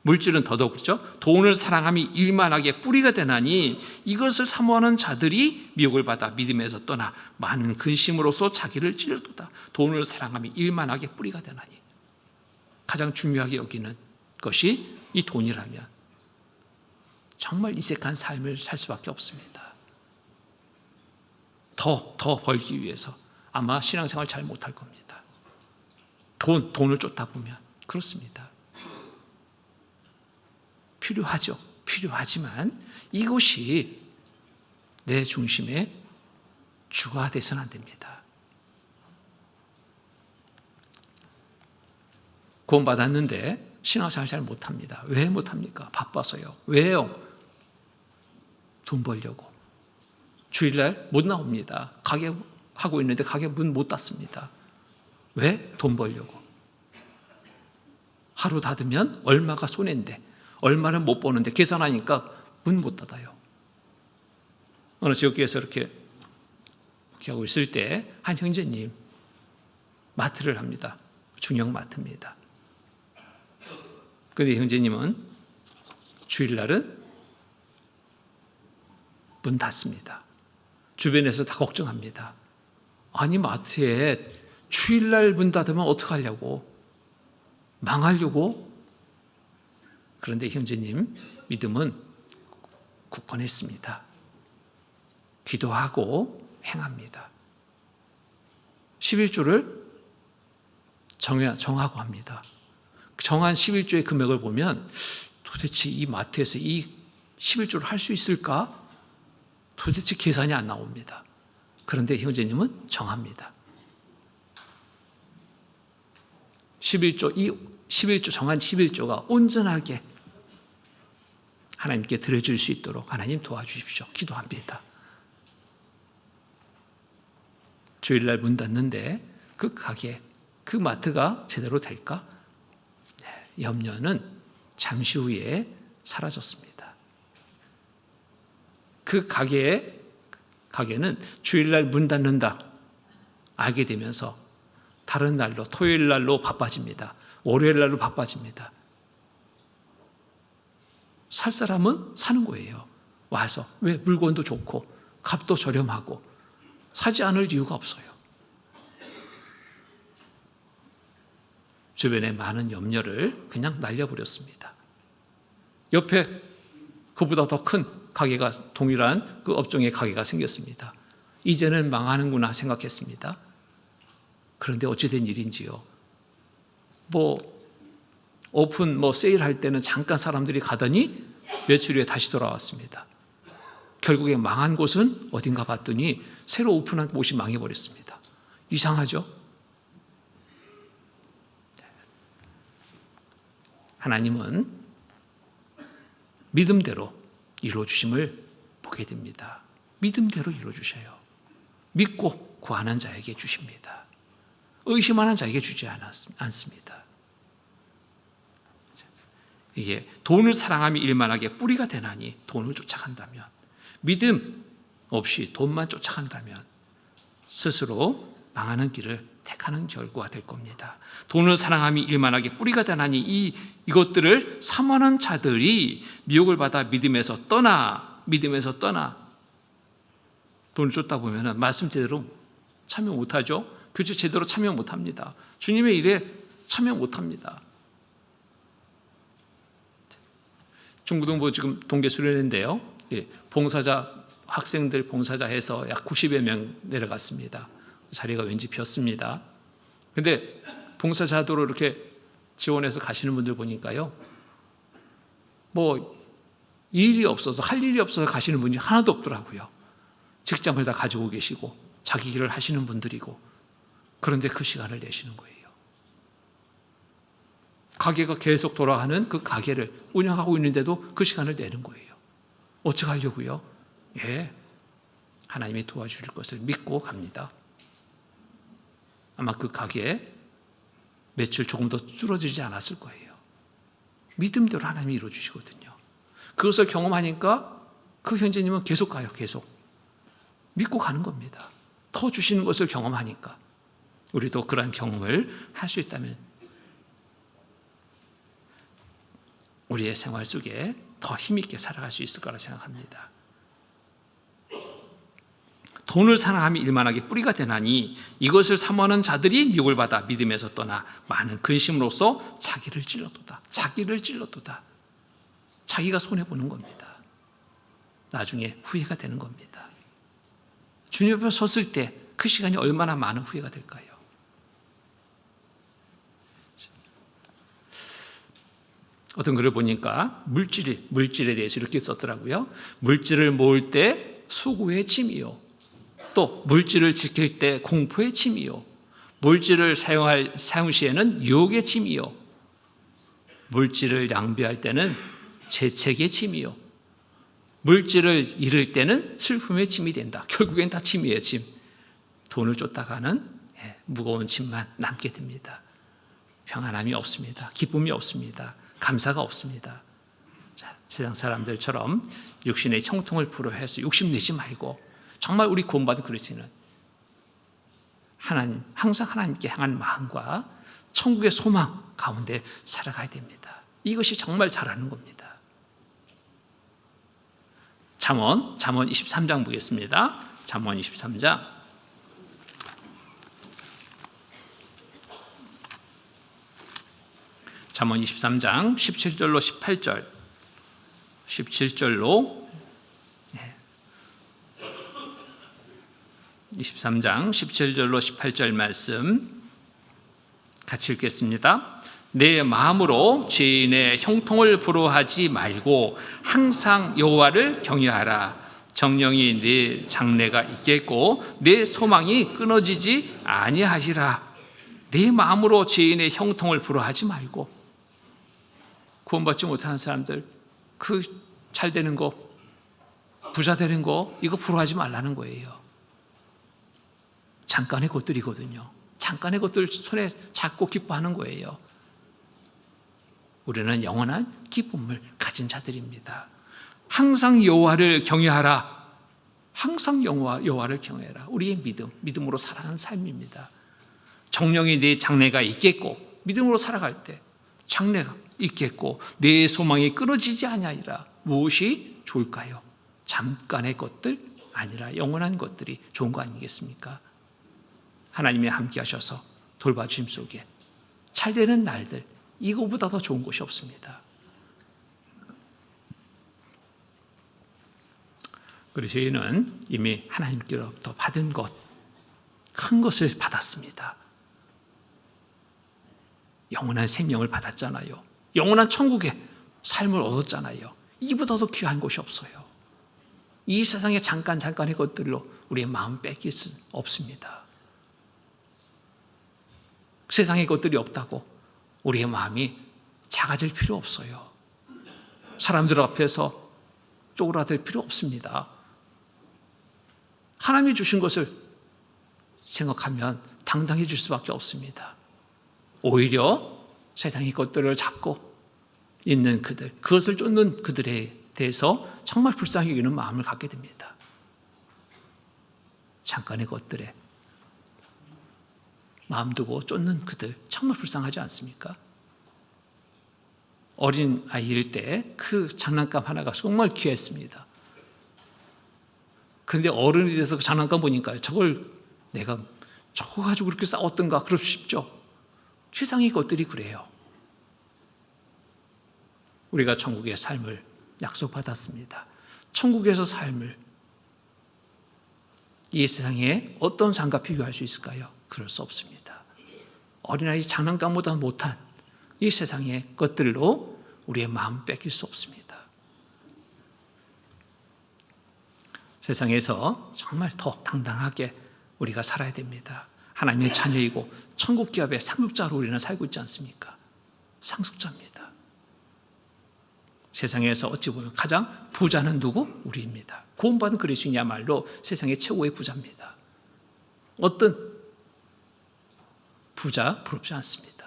물질은 더더욱 그렇죠. 돈을 사랑함이 일만하게 뿌리가 되나니 이것을 사모하는 자들이 미혹을 받아 믿음에서 떠나 많은 근심으로써 자기를 찔러도다. 돈을 사랑함이 일만하게 뿌리가 되나니 가장 중요하게 여기는 것이 이 돈이라면 정말 이색한 삶을 살 수밖에 없습니다. 더 벌기 위해서 아마 신앙생활 잘 못할 겁니다. 돈을 쫓다 보면 그렇습니다. 필요하죠. 필요하지만 이것이 내 중심의 주가 돼서는 안 됩니다. 구원받았는데 신앙생활 잘 못합니다. 왜 못합니까? 바빠서요. 왜요? 돈 벌려고. 주일날 못 나옵니다. 가게 하고 있는데 가게 문 못 닫습니다. 왜? 돈 벌려고. 하루 닫으면 얼마가 손해인데 얼마를 못 버는데 계산하니까 문 못 닫아요. 어느 지역교회에서 이렇게 하고 있을 때 한 형제님 마트를 합니다. 중형 마트입니다. 그런데 형제님은 주일날은 문 닫습니다. 주변에서 다 걱정합니다. 아니 마트에 주일날 문 닫으면 어떡하려고? 망하려고? 그런데 형제님 믿음은 굳건했습니다. 기도하고 행합니다. 11조를 정하고 합니다. 정한 11조의 금액을 보면 도대체 이 마트에서 이 11조를 할 수 있을까? 도대체 계산이 안 나옵니다. 그런데 형제님은 정합니다. 11조 정한 11조가 온전하게 하나님께 드려줄 수 있도록 하나님 도와주십시오. 기도합니다. 주일날 문 닫는데 그 가게, 그 마트가 제대로 될까? 염려는 잠시 후에 사라졌습니다. 그 가게는 주일날 문 닫는다 알게 되면서 다른 날로, 토요일 날로 바빠집니다. 월요일 날로 바빠집니다. 살 사람은 사는 거예요. 와서. 왜? 물건도 좋고 값도 저렴하고 사지 않을 이유가 없어요. 주변에 많은 염려를 그냥 날려버렸습니다. 옆에 그보다 더 큰 가게가, 동일한 그 업종의 가게가 생겼습니다. 이제는 망하는구나 생각했습니다. 그런데 어찌된 일인지요. 오픈 세일할 때는 잠깐 사람들이 가더니 며칠 후에 다시 돌아왔습니다. 결국에 망한 곳은 어딘가 봤더니 새로 오픈한 곳이 망해버렸습니다. 이상하죠? 하나님은 믿음대로 이루어주심을 보게 됩니다. 믿음대로 이루어주셔요. 믿고 구하는 자에게 주십니다. 의심하는 자에게 주지 않습니다. 이게 돈을 사랑함이 일만하게 뿌리가 되나니 돈을 쫓아간다면, 믿음 없이 돈만 쫓아간다면 스스로 망하는 길을 택하는 결과가 될 겁니다. 돈을 사랑함이 일만하게 뿌리가 되나니 이것들을 사모하는 자들이 미혹을 받아 믿음에서 떠나 돈을 쫓다 보면 말씀 제대로 참여 못하죠. 교제 제대로 참여 못합니다. 주님의 일에 참여 못합니다. 중부동부 지금 동계 수련회인데요. 봉사자, 학생들 봉사자 해서 약 90여 명 내려갔습니다. 자리가 왠지 비었습니다. 그런데 봉사자도로 이렇게 지원해서 가시는 분들 보니까요, 일이 없어서, 할 일이 없어서 가시는 분이 하나도 없더라고요. 직장을 다 가지고 계시고 자기 일을 하시는 분들이고, 그런데 그 시간을 내시는 거예요. 가게가 계속 돌아가는 그 가게를 운영하고 있는데도 그 시간을 내는 거예요. 어쩌하려고요? 하나님이 도와주실 것을 믿고 갑니다. 아마 그 가게에 매출 조금 더 줄어들지 않았을 거예요. 믿음대로 하나님이 이루어주시거든요. 그것을 경험하니까 그 형제님은 계속 가요. 계속 믿고 가는 겁니다. 더 주시는 것을 경험하니까 우리도 그러한 경험을 할 수 있다면, 우리의 생활 속에 더 힘있게 살아갈 수 있을 거라 생각합니다. 돈을 사랑함이 일만하게 뿌리가 되나니 이것을 사모하는 자들이 미혹을 받아 믿음에서 떠나 많은 근심으로써 자기를 찔렀도다. 자기가 손해보는 겁니다. 나중에 후회가 되는 겁니다. 주님 앞에 섰을 때 그 시간이 얼마나 많은 후회가 될까요? 어떤 글을 보니까 물질에 대해서 이렇게 썼더라고요. 물질을 모을 때 수고의 짐이요, 또 물질을 지킬 때 공포의 짐이요, 물질을 사용 시에는 유혹의 짐이요, 물질을 낭비할 때는 재책의 짐이요, 물질을 잃을 때는 슬픔의 짐이 된다. 결국엔 다 짐이에요, 짐. 돈을 쫓다가는 무거운 짐만 남게 됩니다. 평안함이 없습니다. 기쁨이 없습니다. 감사가 없습니다. 자, 세상 사람들처럼 육신의 형통을 불허해서 욕심내지 말고 정말 우리 구원받은 그리스도인은 하나님, 항상 하나님께 향한 마음과 천국의 소망 가운데 살아가야 됩니다. 이것이 정말 잘하는 겁니다. 잠언 23장 보겠습니다. 잠언 23장 17절로 18절, 17절로 23장 17절로 18절 말씀 같이 읽겠습니다. 내 마음으로 죄인의 형통을 부러워하지 말고 항상 여호와를 경외하라. 정령이 내 장래가 있겠고 내 소망이 끊어지지 아니하리라. 내 마음으로 죄인의 형통을 부러워하지 말고, 구원받지 못하는 사람들 그 잘 되는 거, 부자 되는 거, 이거 부러워하지 말라는 거예요. 잠깐의 것들이거든요. 잠깐의 것들 손에 잡고 기뻐하는 거예요. 우리는 영원한 기쁨을 가진 자들입니다. 항상 여호와를 경외하라. 항상 여호와를 경외하라. 우리의 믿음으로 살아가는 삶입니다. 정령이 내 장래가 있겠고, 믿음으로 살아갈 때 장래가 있겠고 내 소망이 끊어지지 아니하리라. 무엇이 좋을까요? 잠깐의 것들 아니라 영원한 것들이 좋은 거 아니겠습니까? 하나님이 함께 하셔서 돌봐주심 속에 잘 되는 날들, 이거보다 더 좋은 것이 없습니다. 그래서 저희는 이미 하나님께로부터 받은 것, 큰 것을 받았습니다. 영원한 생명을 받았잖아요. 영원한 천국의 삶을 얻었잖아요. 이보다 더 귀한 것이 없어요. 이 세상의 잠깐의 것들로 우리의 마음 뺏길 수는 없습니다. 세상의 것들이 없다고 우리의 마음이 작아질 필요 없어요. 사람들 앞에서 쪼그라들 필요 없습니다. 하나님이 주신 것을 생각하면 당당해질 수밖에 없습니다. 오히려 세상의 것들을 잡고 있는 그들, 그것을 쫓는 그들에 대해서 정말 불쌍히 여기는 마음을 갖게 됩니다. 잠깐의 것들에 마음 두고 쫓는 그들, 정말 불쌍하지 않습니까? 어린 아이일 때 그 장난감 하나가 정말 귀했습니다. 그런데 어른이 돼서 그 장난감 보니까 내가 저거 가지고 그렇게 싸웠던가, 그럴 수 싶죠. 세상의 것들이 그래요. 우리가 천국의 삶을 약속받았습니다. 천국에서 삶을 이 세상에 어떤 삶과 비교할 수 있을까요? 그럴 수 없습니다. 어린아이 장난감보다 못한 이 세상의 것들로 우리의 마음 뺏길 수 없습니다. 세상에서 정말 더 당당하게 우리가 살아야 됩니다. 하나님의 자녀이고 천국 기업의 상속자로 우리는 살고 있지 않습니까? 상속자입니다. 세상에서 어찌 보면 가장 부자는 누구? 우리입니다. 구원받은 그리스도인이야말로 세상의 최고의 부자입니다. 어떤 부자 부럽지 않습니다.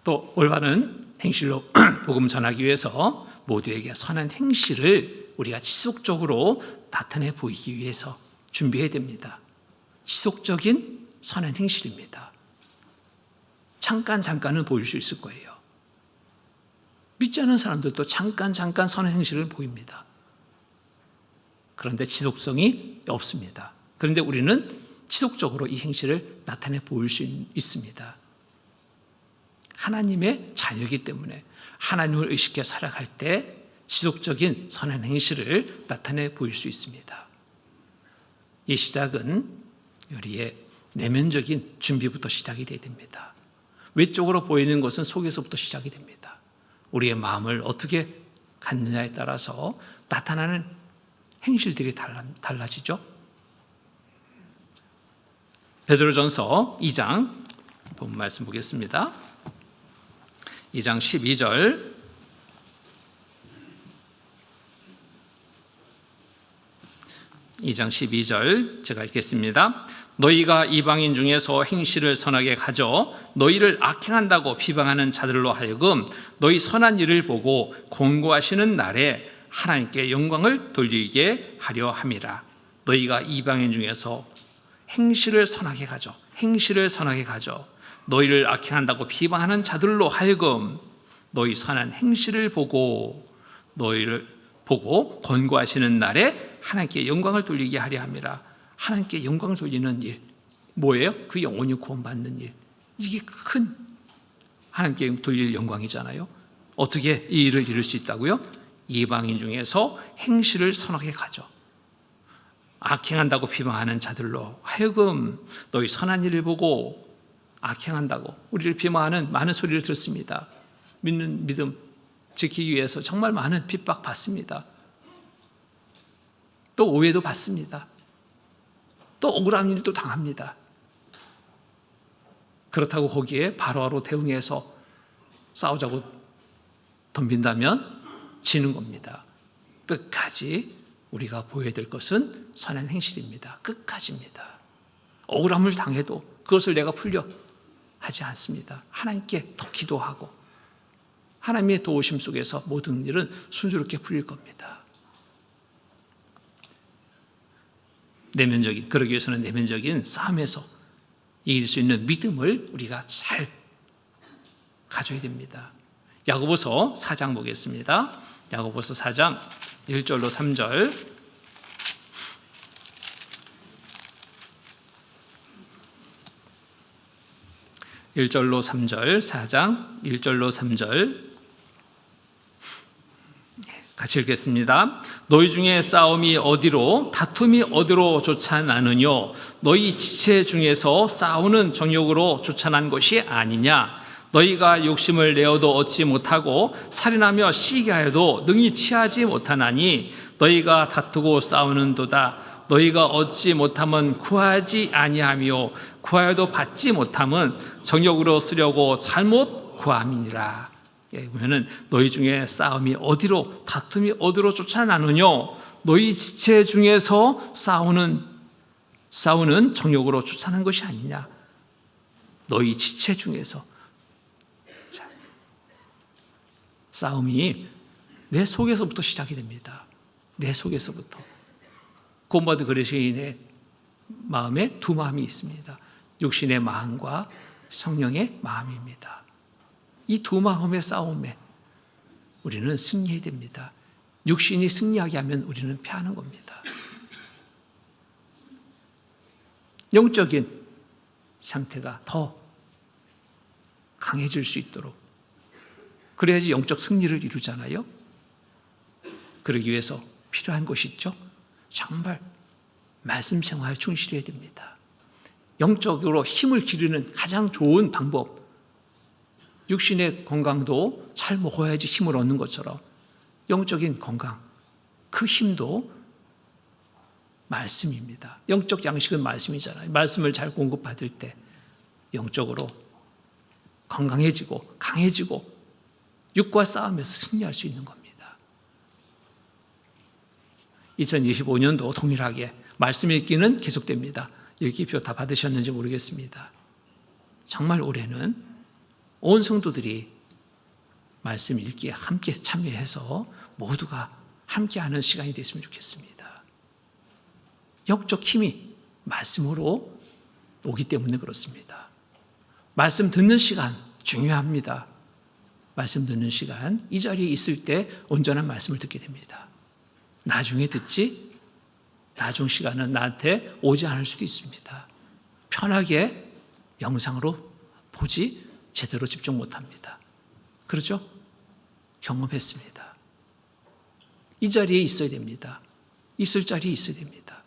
또 올바른 행실로 복음 전하기 위해서 모두에게 선한 행실을 우리가 지속적으로 나타내 보이기 위해서 준비해야 됩니다. 지속적인 선한 행실입니다. 잠깐은 보일 수 있을 거예요. 믿지 않는 사람들도 잠깐 선한 행실을 보입니다. 그런데 지속성이 없습니다. 그런데 우리는 지속적으로 이 행실을 나타내 보일 수 있습니다. 하나님의 자녀이기 때문에 하나님을 의식해 살아갈 때 지속적인 선한 행실을 나타내 보일 수 있습니다. 이 시작은 우리의 내면적인 준비부터 시작이 되어야 됩니다. 외적으로 보이는 것은 속에서부터 시작이 됩니다. 우리의 마음을 어떻게 갖느냐에 따라서 나타나는 행실들이 달라지죠. 베드로전서 2장 본 말씀 보겠습니다. 2장 12절 제가 읽겠습니다. 너희가 이방인 중에서 행실을 선하게 가져 너희를 악행한다고 비방하는 자들로 하여금 너희 선한 일을 보고 권고하시는 날에 하나님께 영광을 돌리게 하려 함이라. 너희가 이방인 중에서 행실을 선하게 가져 너희를 악행한다고 비방하는 자들로 하여금 너희 선한 행실을 보고 권고하시는 날에 하나님께 영광을 돌리게 하려 함이라. 하나님께 영광을 돌리는 일 뭐예요? 그 영혼이 구원받는 일. 이게 큰 하나님께 돌릴 영광이잖아요. 어떻게 이 일을 이룰 수 있다고요? 이방인 중에서 행실을 선하게 가져 악행한다고 비방하는 자들로 하여금 너희 선한 일을 보고 악행한다고 우리를 비방하는 많은 소리를 들었습니다. 믿는 믿음 지키기 위해서 정말 많은 핍박 받습니다. 또 오해도 받습니다. 또 억울한 일도 당합니다. 그렇다고 거기에 바로바로 대응해서 싸우자고 덤빈다면 지는 겁니다. 끝까지 우리가 보여야 될 것은 선한 행실입니다. 끝까지입니다. 억울함을 당해도 그것을 내가 풀려 하지 않습니다. 하나님께 더 기도하고 하나님의 도우심 속에서 모든 일은 순조롭게 풀릴 겁니다. 그러기 위해서는 내면적인 싸움에서 이길 수 있는 믿음을 우리가 잘 가져야 됩니다. 야고보서 4장 보겠습니다. 야고보서 4장 1절로 3절 (1절로 3절) 4장 1절로 3절 같이 읽겠습니다. 너희 중에 싸움이 어디로 다툼이 어디로 쫓아나느뇨? 너희 지체 중에서 싸우는 정욕으로 쫓아난 것이 아니냐? 너희가 욕심을 내어도 얻지 못하고 살인하며 시기하여도 능히 취하지 못하나니 너희가 다투고 싸우는도다. 너희가 얻지 못함은 구하지 아니하며 구하여도 받지 못함은 정욕으로 쓰려고 잘못 구함이니라. 보면은 너희 중에 싸움이 어디로 다툼이 어디로 쫓아나느뇨? 너희 지체 중에서 싸우는 정욕으로 쫓아난 것이 아니냐? 너희 지체 중에서 싸움이 내 속에서부터 시작이 됩니다. 내 속에서부터. 구원받은 그리스도인의 마음에 두 마음이 있습니다. 육신의 마음과 성령의 마음입니다. 이 두 마음의 싸움에 우리는 승리해야 됩니다. 육신이 승리하게 하면 우리는 패하는 겁니다. 영적인 상태가 더 강해질 수 있도록 그래야지 영적 승리를 이루잖아요. 그러기 위해서 필요한 것이 있죠. 정말 말씀 생활에 충실해야 됩니다. 영적으로 힘을 기르는 가장 좋은 방법, 육신의 건강도 잘 먹어야지 힘을 얻는 것처럼 영적인 건강, 그 힘도 말씀입니다. 영적 양식은 말씀이잖아요. 말씀을 잘 공급받을 때 영적으로 건강해지고 강해지고 육과 싸우면서 승리할 수 있는 겁니다. 2025년도 동일하게 말씀 읽기는 계속됩니다. 읽기표 다 받으셨는지 모르겠습니다. 정말 올해는 온 성도들이 말씀 읽기에 함께 참여해서 모두가 함께하는 시간이 됐으면 좋겠습니다. 영적 힘이 말씀으로 오기 때문에 그렇습니다. 말씀 듣는 시간 중요합니다. 말씀 듣는 시간, 이 자리에 있을 때 온전한 말씀을 듣게 됩니다. 나중에 듣지, 나중 시간은 나한테 오지 않을 수도 있습니다. 편하게 영상으로 보지 제대로 집중 못합니다. 그렇죠? 경험했습니다. 이 자리에 있어야 됩니다. 있을 자리에 있어야 됩니다.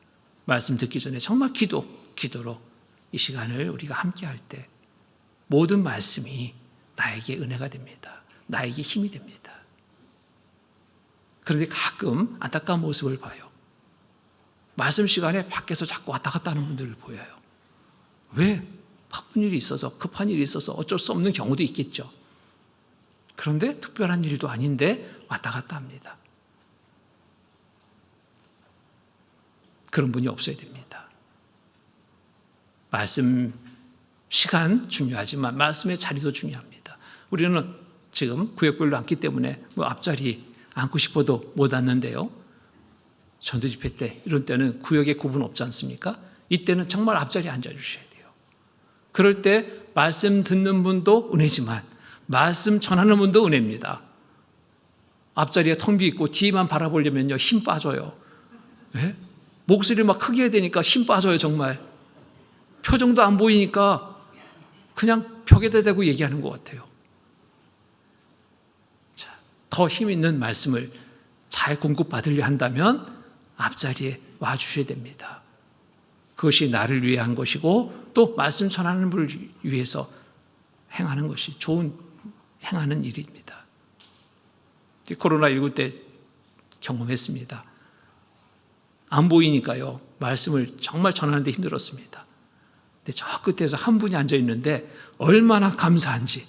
말씀 듣기 전에 정말 기도로 이 시간을 우리가 함께 할 때 모든 말씀이 나에게 은혜가 됩니다. 나에게 힘이 됩니다. 그런데 가끔 안타까운 모습을 봐요. 말씀 시간에 밖에서 자꾸 왔다 갔다 하는 분들을 보여요. 왜? 바쁜 일이 있어서, 급한 일이 있어서 어쩔 수 없는 경우도 있겠죠. 그런데 특별한 일도 아닌데 왔다 갔다 합니다. 그런 분이 없어야 됩니다. 말씀 시간 중요하지만 말씀의 자리도 중요합니다. 우리는 지금 구역별로 앉기 때문에 앞자리 앉고 싶어도 못 앉는데요. 전도 집회 때 이런 때는 구역에 구분 없지 않습니까? 이때는 정말 앞자리에 앉아주셔야 돼요. 그럴 때 말씀 듣는 분도 은혜지만 말씀 전하는 분도 은혜입니다. 앞자리에 텅 비 있고 뒤만 바라보려면요 힘 빠져요. 네? 목소리 막 크게 해야 되니까 힘 빠져요. 정말 표정도 안 보이니까 그냥 벽에다 대고 얘기하는 것 같아요. 자, 더 힘 있는 말씀을 잘 공급받으려 한다면 앞자리에 와주셔야 됩니다. 그것이 나를 위해 한 것이고 또 말씀 전하는 분을 위해서 행하는 것이 행하는 일입니다. 코로나19 때 경험했습니다. 안 보이니까요. 말씀을 정말 전하는데 힘들었습니다. 근데 저 끝에서 한 분이 앉아 있는데 얼마나 감사한지,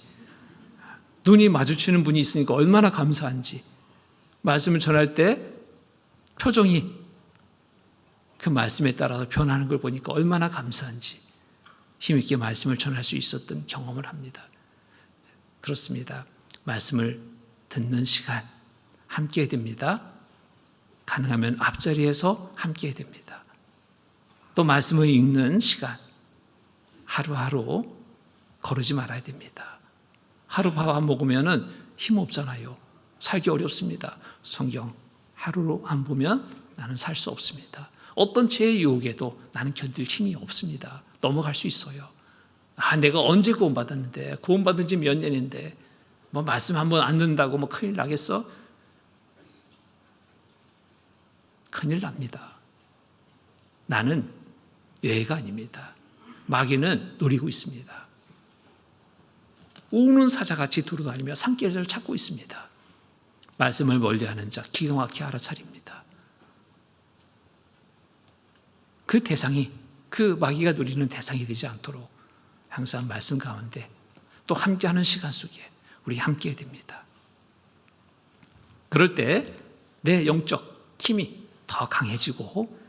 눈이 마주치는 분이 있으니까 얼마나 감사한지, 말씀을 전할 때 표정이 그 말씀에 따라서 변하는 걸 보니까 얼마나 감사한지 힘있게 말씀을 전할 수 있었던 경험을 합니다. 그렇습니다. 말씀을 듣는 시간 함께 해야 됩니다. 가능하면 앞자리에서 함께 해야 됩니다. 또 말씀을 읽는 시간 하루하루 거르지 말아야 됩니다. 하루 밥 안 먹으면 힘 없잖아요. 살기 어렵습니다. 성경 하루로 안 보면 나는 살 수 없습니다. 어떤 죄의 유혹에도 나는 견딜 힘이 없습니다. 넘어갈 수 있어요. 내가 언제 구원받았는데, 구원받은 지 몇 년인데 말씀 한번 안 듣는다고 큰일 나겠어? 큰일 납니다. 나는 예가 아닙니다. 마귀는 노리고 있습니다. 우는 사자같이 두루다니며 산깨를 찾고 있습니다. 말씀을 멀리하는 자 기가 막히게 알아차립니다. 그 대상이, 그 마귀가 노리는 대상이 되지 않도록 항상 말씀 가운데 또 함께하는 시간 속에 우리 함께해야 됩니다. 그럴 때 내 영적 힘이 더 강해지고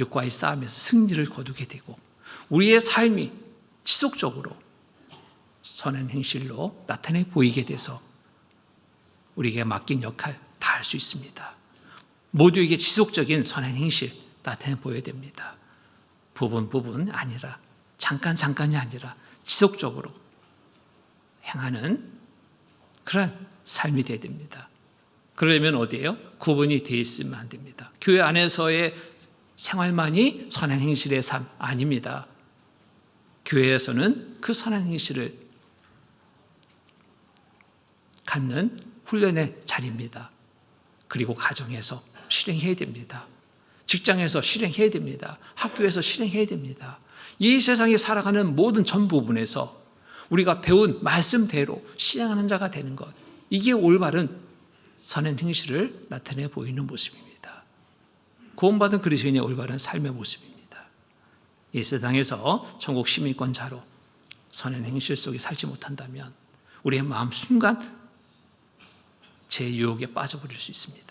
육과의 싸움에서 승리를 거두게 되고 우리의 삶이 지속적으로 선한 행실로 나타내 보이게 돼서 우리에게 맡긴 역할 다 할 수 있습니다. 모두에게 지속적인 선한 행실 나타내 보여야 됩니다. 부분 아니라 잠깐이 아니라 지속적으로 행하는 그런 삶이 되어야 됩니다. 그러려면 어디예요? 구분이 되어 있으면 안 됩니다. 교회 안에서의 생활만이 선한 행실의 삶 아닙니다. 교회에서는 그 선한 행실을 갖는 훈련의 자리입니다. 그리고 가정에서 실행해야 됩니다. 직장에서 실행해야 됩니다. 학교에서 실행해야 됩니다. 이 세상에 살아가는 모든 전 부분에서 우리가 배운 말씀대로 실행하는 자가 되는 것, 이게 올바른 선한 행실을 나타내 보이는 모습입니다. 구원받은 그리스도인의 올바른 삶의 모습입니다. 이 세상에서 천국 시민권자로 선한 행실 속에 살지 못한다면 우리의 마음 순간 제 유혹에 빠져버릴 수 있습니다.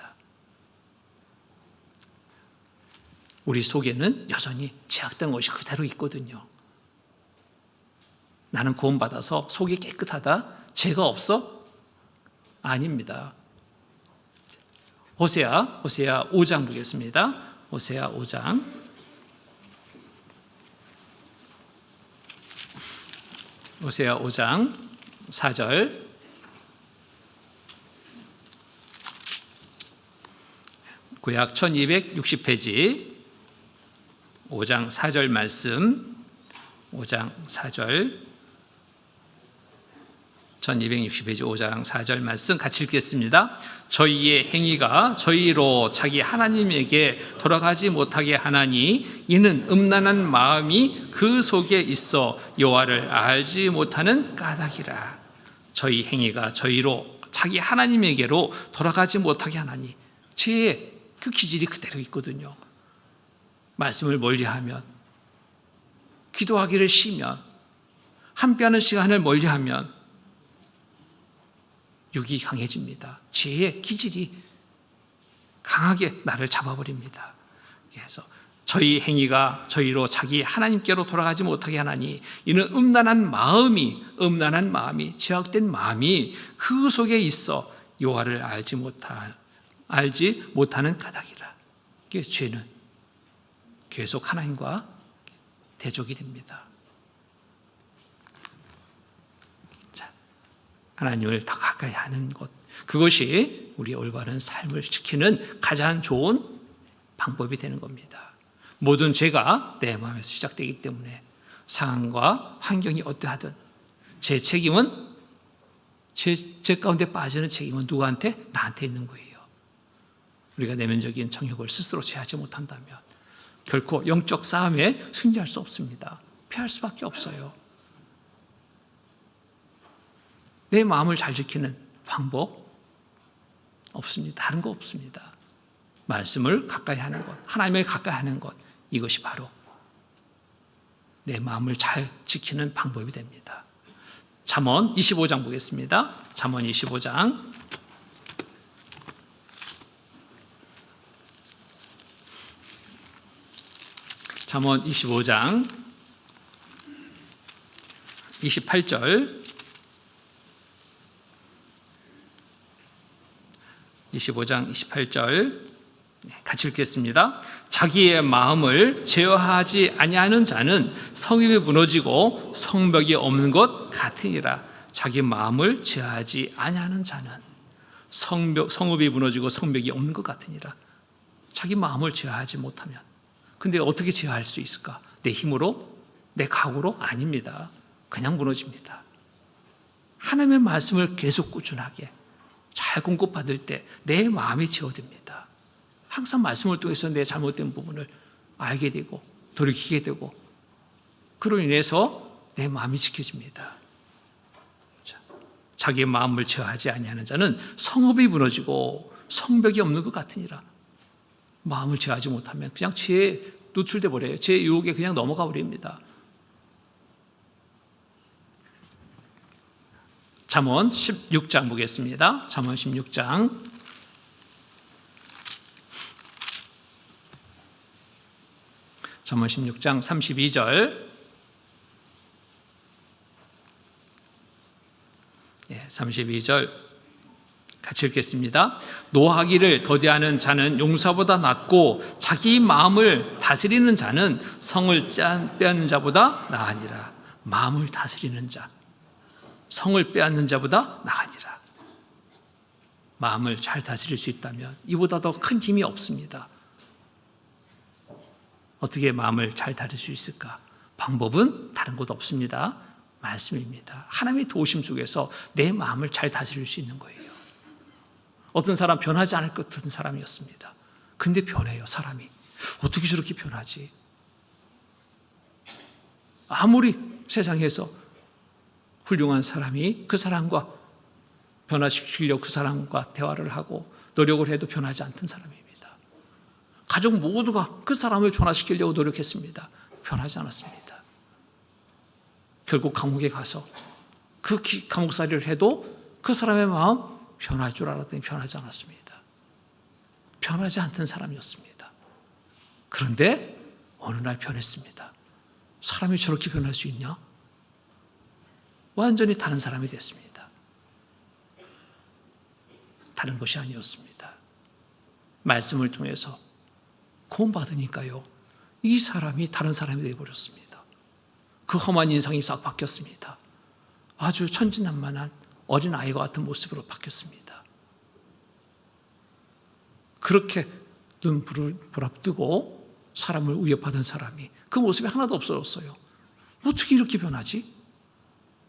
우리 속에는 여전히 제약된 것이 그대로 있거든요. 나는 구원받아서 속이 깨끗하다? 죄가 없어? 아닙니다. 호세아 5장 보겠습니다. 호세아 5장 호세아 5장 4절. 구약 1260페이지 5장 4절 말씀. 5장 4절. 1260페이지 5장 4절 말씀 같이 읽겠습니다. 저희의 행위가 저희로 자기 하나님에게 돌아가지 못하게 하나니 이는 음란한 마음이 그 속에 있어 여호와를 알지 못하는 까닭이라. 저희 행위가 저희로 자기 하나님에게로 돌아가지 못하게 하나니, 죄의 그 기질이 그대로 있거든요. 말씀을 멀리하면, 기도하기를 쉬면, 함께하는 시간을 멀리하면 육이 강해집니다. 죄의 기질이 강하게 나를 잡아버립니다. 그래서 저희 행위가 저희로 자기 하나님께로 돌아가지 못하게 하나니 이는 음란한 마음이 죄악된 마음이 그 속에 있어 여호와를 알지 못하는 까닭이라. 죄는 계속 하나님과 대적이 됩니다. 하나님을 더 가까이 하는 것, 그것이 우리 올바른 삶을 지키는 가장 좋은 방법이 되는 겁니다. 모든 죄가 내 마음에서 시작되기 때문에 상황과 환경이 어떠하든 제 책임은, 제 가운데 빠지는 책임은 누구한테? 나한테 있는 거예요. 우리가 내면적인 정욕을 스스로 제하지 못한다면 결코 영적 싸움에 승리할 수 없습니다. 피할 수밖에 없어요. 내 마음을 잘 지키는 방법 없습니다. 다른 거 없습니다. 말씀을 가까이 하는 것, 하나님을 가까이 하는 것, 이것이 바로 내 마음을 잘 지키는 방법이 됩니다. 잠언 25장 보겠습니다. 잠언 25장. 잠언 25장 28절. 25장 28절 같이 읽겠습니다. 자기의 마음을 제어하지 아니하는 자는 성읍이 무너지고 성벽이 없는 것 같으니라. 자기 마음을 제어하지 아니하는 자는 성읍이 무너지고 성벽이 없는 것 같으니라. 자기 마음을 제어하지 못하면. 근데 어떻게 제어할 수 있을까? 내 힘으로? 내 각오로? 아닙니다. 그냥 무너집니다. 하나님의 말씀을 계속 꾸준하게 잘 공급받을 때 내 마음이 제어됩니다. 항상 말씀을 통해서 내 잘못된 부분을 알게 되고 돌이키게 되고, 그로 인해서 내 마음이 지켜집니다. 자기의 마음을 제어하지 아니하는 자는 성읍이 무너지고 성벽이 없는 것 같으니라. 마음을 제어하지 못하면 그냥 죄에 노출돼 버려요. 죄의 유혹에 그냥 넘어가 버립니다. 잠언 16장 보겠습니다. 잠언 16장. 잠언 16장 32절. 32절 같이 읽겠습니다. 노하기를 더디하는 자는 용사보다 낫고 자기 마음을 다스리는 자는 성을 빼앗는 자보다 나으니라. 마음을 다스리는 자, 성을 빼앗는 자보다 나으니라. 마음을 잘 다스릴 수 있다면 이보다 더 큰 힘이 없습니다. 어떻게 마음을 잘 다스릴 수 있을까? 방법은 다른 곳 없습니다. 말씀입니다. 하나님의 도우심 속에서 내 마음을 잘 다스릴 수 있는 거예요. 어떤 사람 변하지 않을 것 같은 사람이었습니다. 근데 변해요, 사람이. 어떻게 저렇게 변하지? 아무리 세상에서 훌륭한 사람이 그 사람과 변화시키려고 그 사람과 대화를 하고 노력을 해도 변하지 않던 사람입니다. 가족 모두가 그 사람을 변화시키려고 노력했습니다. 변하지 않았습니다. 결국 감옥에 가서 그 감옥살이를 해도 그 사람의 마음 변할 줄 알았더니 변하지 않았습니다. 변하지 않던 사람이었습니다. 그런데 어느 날 변했습니다. 사람이 저렇게 변할 수 있냐? 완전히 다른 사람이 됐습니다. 다른 것이 아니었습니다. 말씀을 통해서 구원받으니까요, 이 사람이 다른 사람이 되어버렸습니다. 그 험한 인상이 싹 바뀌었습니다. 아주 천진난만한 어린아이와 같은 모습으로 바뀌었습니다. 그렇게 눈불을 부랍뜨고 사람을 위협하던 사람이 그 모습이 하나도 없어졌어요. 어떻게 이렇게 변하지?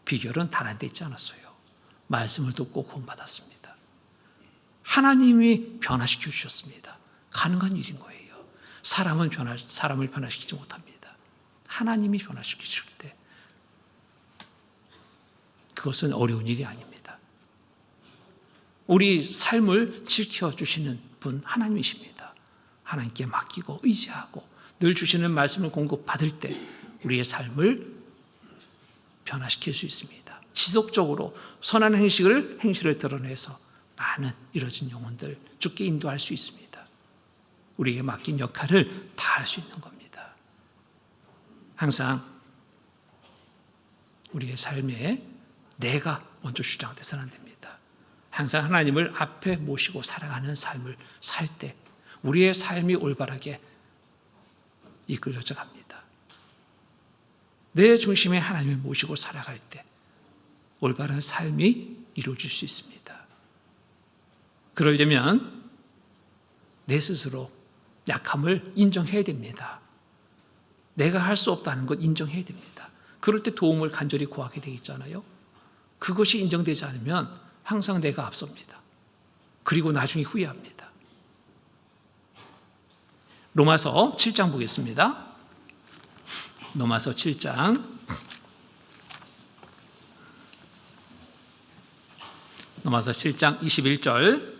비결은 단 한 데 있지 않았어요. 말씀을 듣고 구원받았습니다. 하나님이 변화시켜 주셨습니다. 가능한 일인 거예요. 사람을 변화시키지 못합니다. 하나님이 변화시켜 주실 때 그것은 어려운 일이 아닙니다. 우리 삶을 지켜주시는 분 하나님이십니다. 하나님께 맡기고 의지하고 늘 주시는 말씀을 공급받을 때 우리의 삶을 변화시킬 수 있습니다. 지속적으로 선한 행실을 드러내서 많은 이뤄진 영혼들 주께 인도할 수 있습니다. 우리에게 맡긴 역할을 다할 수 있는 겁니다. 항상 우리의 삶에 내가 먼저 주장돼서는 안 됩니다. 항상 하나님을 앞에 모시고 살아가는 삶을 살 때 우리의 삶이 올바르게 이끌어져 갑니다. 내 중심에 하나님을 모시고 살아갈 때 올바른 삶이 이루어질 수 있습니다. 그러려면 내 스스로 약함을 인정해야 됩니다. 내가 할 수 없다는 것 인정해야 됩니다. 그럴 때 도움을 간절히 구하게 되겠잖아요. 그것이 인정되지 않으면 항상 내가 앞섭니다. 그리고 나중에 후회합니다. 로마서 7장 보겠습니다. 로마서 7장 21절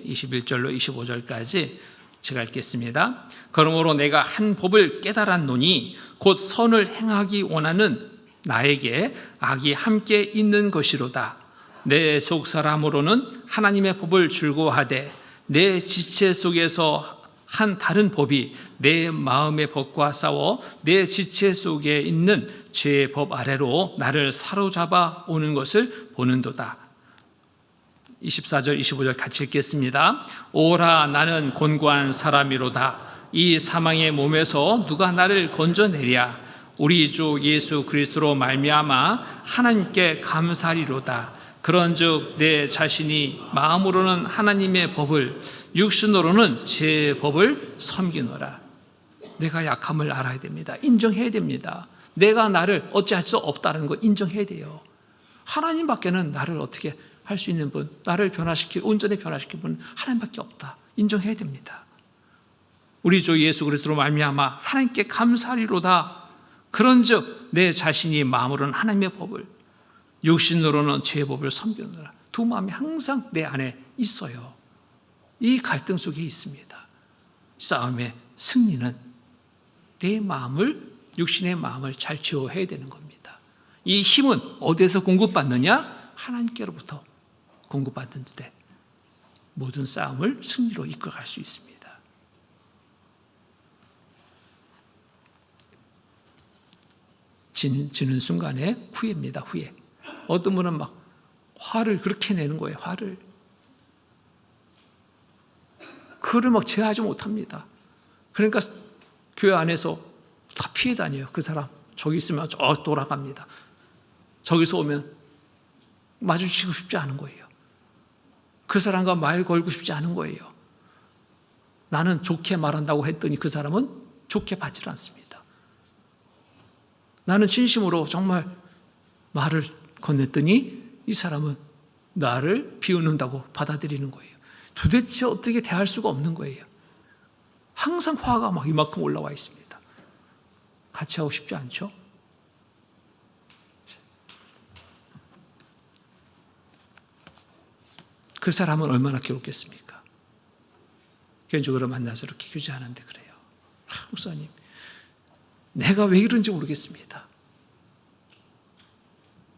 21절로 25절까지 제가 읽겠습니다. 그러므로 내가 한 법을 깨달았노니 곧 선을 행하기 원하는 나에게 악이 함께 있는 것이로다. 내 속사람으로는 하나님의 법을 즐거워하되 내 지체 속에서 한 다른 법이 내 마음의 법과 싸워 내 지체 속에 있는 죄의 법 아래로 나를 사로잡아 오는 것을 보는도다. 24절 25절 같이 읽겠습니다. 오라 나는 곤고한 사람이로다. 이 사망의 몸에서 누가 나를 건져내랴. 우리 주 예수 그리스도로 말미암아 하나님께 감사리로다. 그런즉 내 자신이 마음으로는 하나님의 법을 육신으로는 제 법을 섬기노라. 내가 약함을 알아야 됩니다. 인정해야 됩니다. 내가 나를 어찌할 수 없다는 거 인정해야 돼요. 하나님밖에는 나를 어떻게 할 수 있는 분, 나를 온전히 변화시킬 분은 하나님밖에 없다. 인정해야 됩니다. 우리 주 예수 그리스도로 말미암아 하나님께 감사리로다. 그런즉 내 자신이 마음으로는 하나님의 법을 육신으로는 죄의 법을 섬기느라. 두 마음이 항상 내 안에 있어요. 이 갈등 속에 있습니다. 싸움의 승리는 내 마음을, 육신의 마음을 잘 지어야 되는 겁니다. 이 힘은 어디에서 공급받느냐? 하나님께로부터 공급받는 때 모든 싸움을 승리로 이끌어갈 수 있습니다. 지는 순간에 후회입니다. 후회. 어떤 분은 막 화를 그렇게 내는 거예요. 화를. 그를 막 제어하지 못합니다. 그러니까 교회 안에서 다 피해 다녀요. 그 사람 저기 있으면 저 돌아갑니다. 저기서 오면 마주치고 싶지 않은 거예요. 그 사람과 말 걸고 싶지 않은 거예요. 나는 좋게 말한다고 했더니 그 사람은 좋게 받지 않습니다. 나는 진심으로 정말 말을 건넸더니 이 사람은 나를 비웃는다고 받아들이는 거예요. 도대체 어떻게 대할 수가 없는 거예요. 항상 화가 막 이만큼 올라와 있습니다. 같이 하고 싶지 않죠? 그 사람은 얼마나 괴롭겠습니까? 개인적으로 만나서 이렇게 교제하는데 그래요. 목사님, 내가 왜 이런지 모르겠습니다.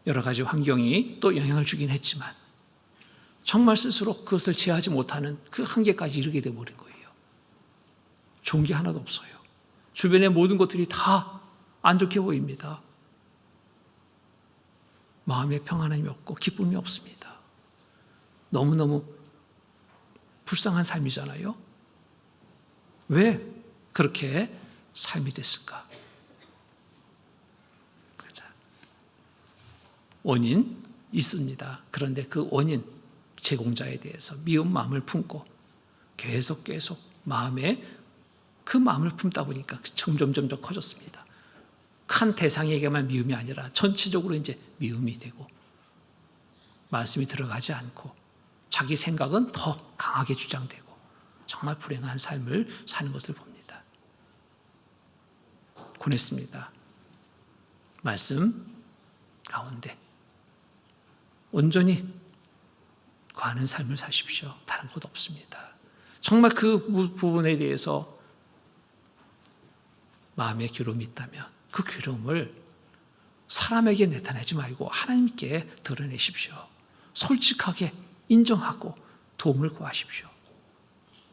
여러 가지 환경이 또 영향을 주긴 했지만 정말 스스로 그것을 제어하지 못하는 그 한계까지 이르게 되어버린 거예요. 좋은 게 하나도 없어요. 주변의 모든 것들이 다 안 좋게 보입니다. 마음에 평안함이 없고 기쁨이 없습니다. 너무너무 불쌍한 삶이잖아요. 왜 그렇게 삶이 됐을까? 원인 있습니다. 그런데 그 원인 제공자에 대해서 미운 마음을 품고 계속 마음에 그 마음을 품다 보니까 점점 커졌습니다. 한 대상에게만 미움이 아니라 전체적으로 이제 미움이 되고 말씀이 들어가지 않고 자기 생각은 더 강하게 주장되고 정말 불행한 삶을 사는 것을 봅니다. 권했습니다. 말씀 가운데 온전히 거하는 삶을 사십시오. 다른 것 없습니다. 정말 그 부분에 대해서 마음에 괴로움이 있다면 그 괴로움을 사람에게 나타내지 말고 하나님께 드러내십시오. 솔직하게 인정하고 도움을 구하십시오.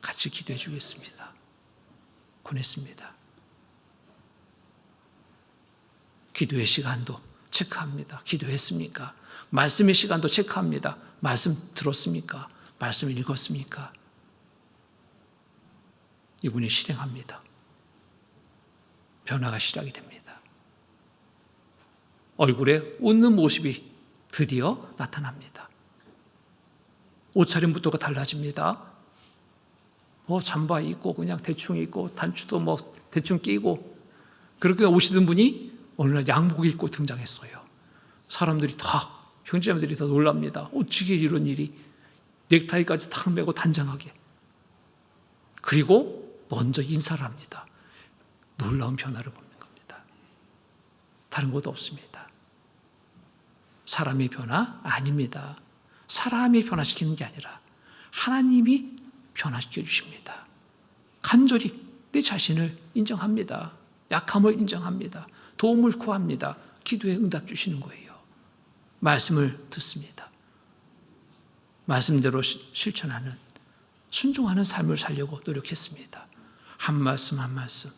같이 기도해 주겠습니다. 권했습니다. 기도의 시간도 체크합니다. 기도했습니까? 말씀의 시간도 체크합니다. 말씀 들었습니까? 말씀 읽었습니까? 이분이 실행합니다. 변화가 시작이 됩니다. 얼굴에 웃는 모습이 드디어 나타납니다. 옷차림부터가 달라집니다. 잠바 입고 그냥 대충 입고 단추도 대충 끼고 그렇게 오시던 분이 어느 날 양복 입고 등장했어요. 사람들이 다 형제자매들이 다 놀랍니다. 어떻게 이런 일이, 넥타이까지 탁 매고 단정하게. 그리고 먼저 인사를 합니다. 놀라운 변화를 보는 겁니다. 다른 것도 없습니다. 사람의 변화 아닙니다. 사람이 변화시키는 게 아니라 하나님이 변화시켜 주십니다. 간절히 내 자신을 인정합니다. 약함을 인정합니다. 도움을 구합니다. 기도에 응답 주시는 거예요. 말씀을 듣습니다. 말씀대로 실천하는, 순종하는 삶을 살려고 노력했습니다. 한 말씀 한 말씀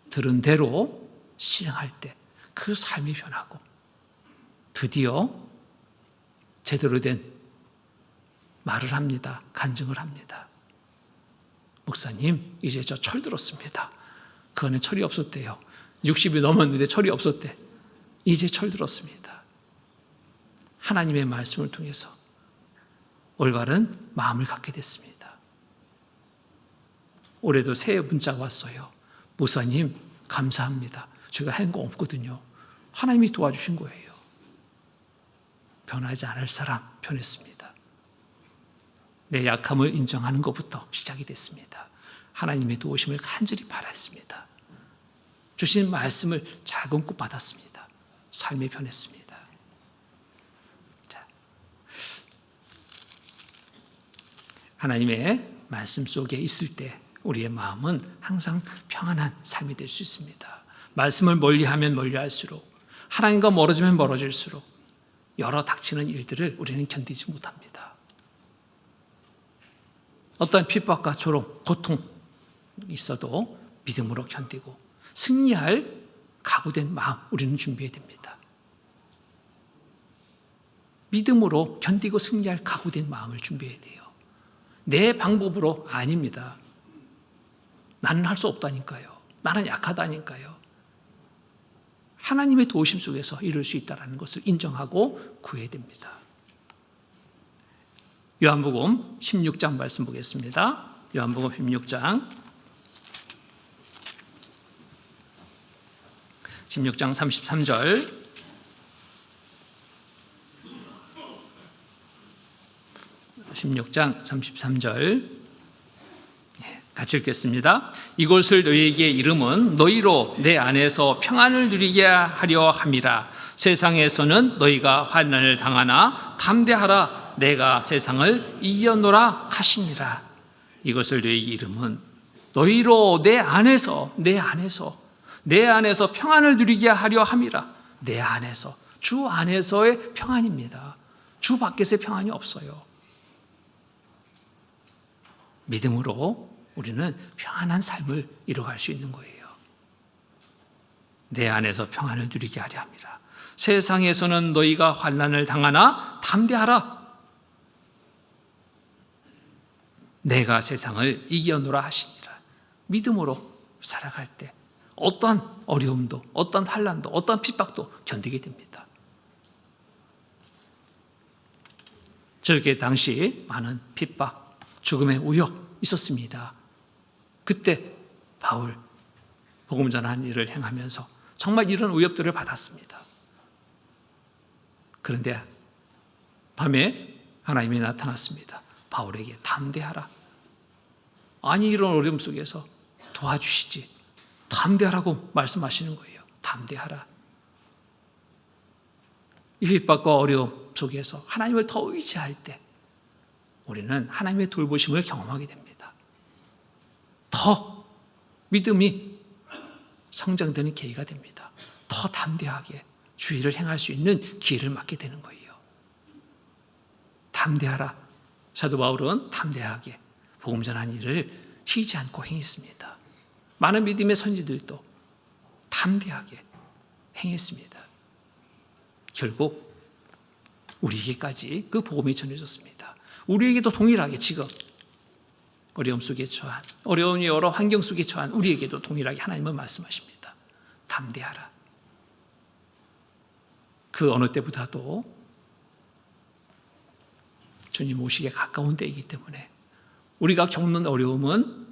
들은 대로 실행할 때 그 삶이 변하고 드디어 제대로 된 말을 합니다. 간증을 합니다. 목사님, 이제 저 철 들었습니다. 그거는 철이 없었대요. 60이 넘었는데 철이 없었대. 이제 철 들었습니다. 하나님의 말씀을 통해서 올바른 마음을 갖게 됐습니다. 올해도 새해 문자가 왔어요. 목사님, 감사합니다. 제가 한 거 없거든요. 하나님이 도와주신 거예요. 변하지 않을 사람 변했습니다. 내 약함을 인정하는 것부터 시작이 됐습니다. 하나님의 도우심을 간절히 바랐습니다. 주신 말씀을 자금고 받았습니다. 삶이 변했습니다. 자, 하나님의 말씀 속에 있을 때 우리의 마음은 항상 평안한 삶이 될 수 있습니다. 말씀을 멀리하면 멀리할수록, 하나님과 멀어지면 멀어질수록 여러 닥치는 일들을 우리는 견디지 못합니다. 어떤 핍박과 조롱, 고통 있어도 믿음으로 견디고 승리할 각오된 마음 우리는 준비해야 됩니다. 믿음으로 견디고 승리할 각오된 마음을 준비해야 돼요. 내 방법으로 아닙니다. 나는 할 수 없다니까요. 나는 약하다니까요. 하나님의 도우심 속에서 이룰 수 있다는 것을 인정하고 구해야 됩니다. 요한복음 16장 말씀 보겠습니다. 요한복음 16장 33절, 같이 읽겠습니다. 이것을 너희에게 이름은 너희로 내 안에서 평안을 누리게 하려 함이라. 세상에서는 너희가 환난을 당하나 담대하라. 내가 세상을 이겨노라 하시니라. 이것을 너희에게 이름은 너희로 내 안에서 평안을 누리게 하려 함이라. 내 안에서, 주 안에서의 평안입니다. 주 밖에서의 평안이 없어요. 믿음으로 우리는 평안한 삶을 이뤄갈 수 있는 거예요. 내 안에서 평안을 누리게 하려 합니다. 세상에서는 너희가 환난을 당하나 담대하라. 내가 세상을 이겨노라 하시니라. 믿음으로 살아갈 때 어떠한 어려움도, 어떠한 환난도, 어떠한 핍박도 견디게 됩니다. 저렇게 당시 많은 핍박, 죽음의 우역 있었습니다. 그때 바울 복음 전하는 일을 행하면서 정말 이런 위협들을 받았습니다. 그런데 밤에 하나님이 나타났습니다. 바울에게 담대하라. 아니, 이런 어려움 속에서 도와주시지. 담대하라고 말씀하시는 거예요. 담대하라. 이 핍박과 어려움 속에서 하나님을 더 의지할 때 우리는 하나님의 돌보심을 경험하게 됩니다. 더 믿음이 성장되는 계기가 됩니다. 더 담대하게 주의 일을 행할 수 있는 기회를 맡게 되는 거예요. 담대하라. 사도 바울은 담대하게 복음 전하는 일을 쉬지 않고 행했습니다. 많은 믿음의 선지들도 담대하게 행했습니다. 결국 우리에게까지 그 복음이 전해졌습니다. 우리에게도 동일하게 지금 어려움 속에 처한, 어려운 여러 환경 속에 처한 우리에게도 동일하게 하나님은 말씀하십니다. 담대하라. 그 어느 때보다도 주님 오시기에 가까운 때이기 때문에 우리가 겪는 어려움은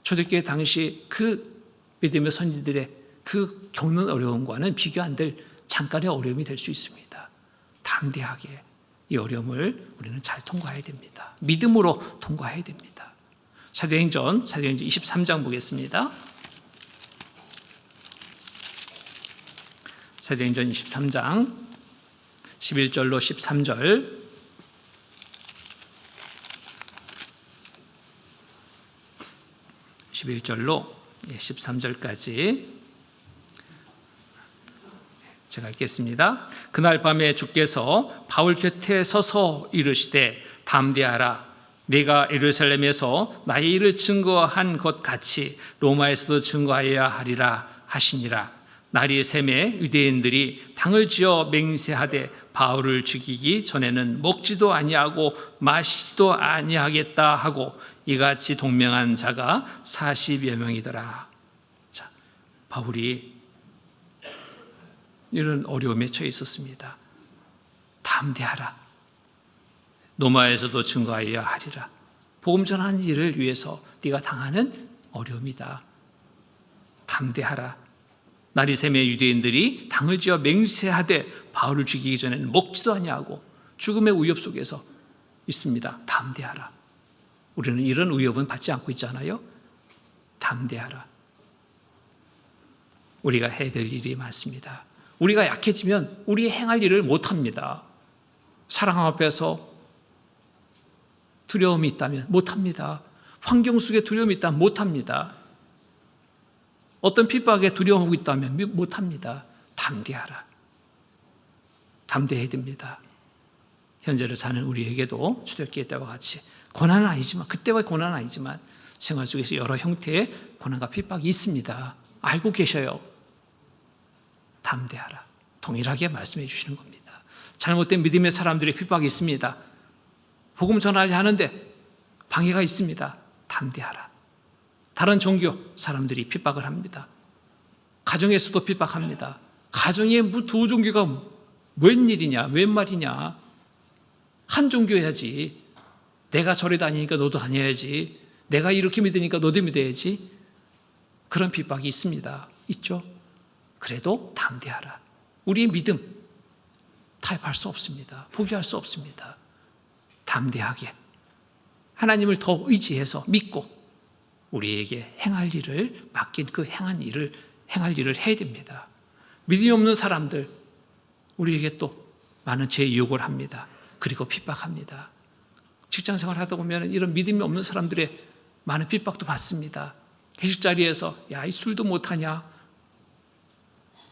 초대교회 당시 그 믿음의 선지들의 그 겪는 어려움과는 비교 안 될 잠깐의 어려움이 될 수 있습니다. 담대하게 이 어려움을 우리는 잘 통과해야 됩니다. 믿음으로 통과해야 됩니다. 사도행전 23장 보겠습니다. 사도행전 23장 11절로 13절 11절로 13절까지 제가 읽겠습니다. 그날 밤에 주께서 바울 곁에 서서 이르시되 담대하라. 네가 예루살렘에서 나의 일을 증거한 것 같이 로마에서도 증거하여야 하리라 하시니라. 날이 샘에 유대인들이 당을 지어 맹세하되 바울을 죽이기 전에는 먹지도 아니하고 마시지도 아니하겠다 하고 이같이 동맹한 자가 40여 명이더라. 자, 바울이 이런 어려움에 처해 있었습니다. 담대하라. 로마에서도 증거하여야 하리라. 복음 전하는 일을 위해서 네가 당하는 어려움이다. 담대하라. 날이 샘에 유대인들이 당을 지어 맹세하되 바울을 죽이기 전에는 먹지도 아니하고 죽음의 위협 속에서 있습니다. 담대하라. 우리는 이런 위협은 받지 않고 있잖아요. 담대하라. 우리가 해야 될 일이 많습니다. 우리가 약해지면 우리 행할 일을 못합니다. 사랑 앞에서 두려움이 있다면 못합니다. 환경 속에 두려움이 있다면 못합니다. 어떤 핍박에 두려움이 있다면 못합니다. 담대하라. 담대해야 됩니다. 현재를 사는 우리에게도 초대교회 때와 같이 고난은 아니지만, 그때와 고난은 아니지만 생활 속에서 여러 형태의 고난과 핍박이 있습니다. 알고 계셔요. 담대하라. 동일하게 말씀해 주시는 겁니다. 잘못된 믿음의 사람들의 핍박이 있습니다. 복음 전하려 하는데 방해가 있습니다. 담대하라. 다른 종교 사람들이 핍박을 합니다. 가정에서도 핍박합니다. 가정에 두 종교가 웬일이냐, 웬 말이냐. 한 종교여야지. 내가 절에 다니니까 너도 다녀야지. 내가 이렇게 믿으니까 너도 믿어야지. 그런 핍박이 있습니다. 있죠? 그래도 담대하라. 우리의 믿음 타협할 수 없습니다. 포기할 수 없습니다. 담대하게 하나님을 더 의지해서 믿고 우리에게 행할 일을 맡긴 그 행할 일을 해야 됩니다. 믿음이 없는 사람들 우리에게 또 많은 죄의 유혹을 합니다. 그리고 핍박합니다. 직장생활 하다 보면 이런 믿음이 없는 사람들의 많은 핍박도 받습니다. 회식 자리에서 야, 이 술도 못하냐?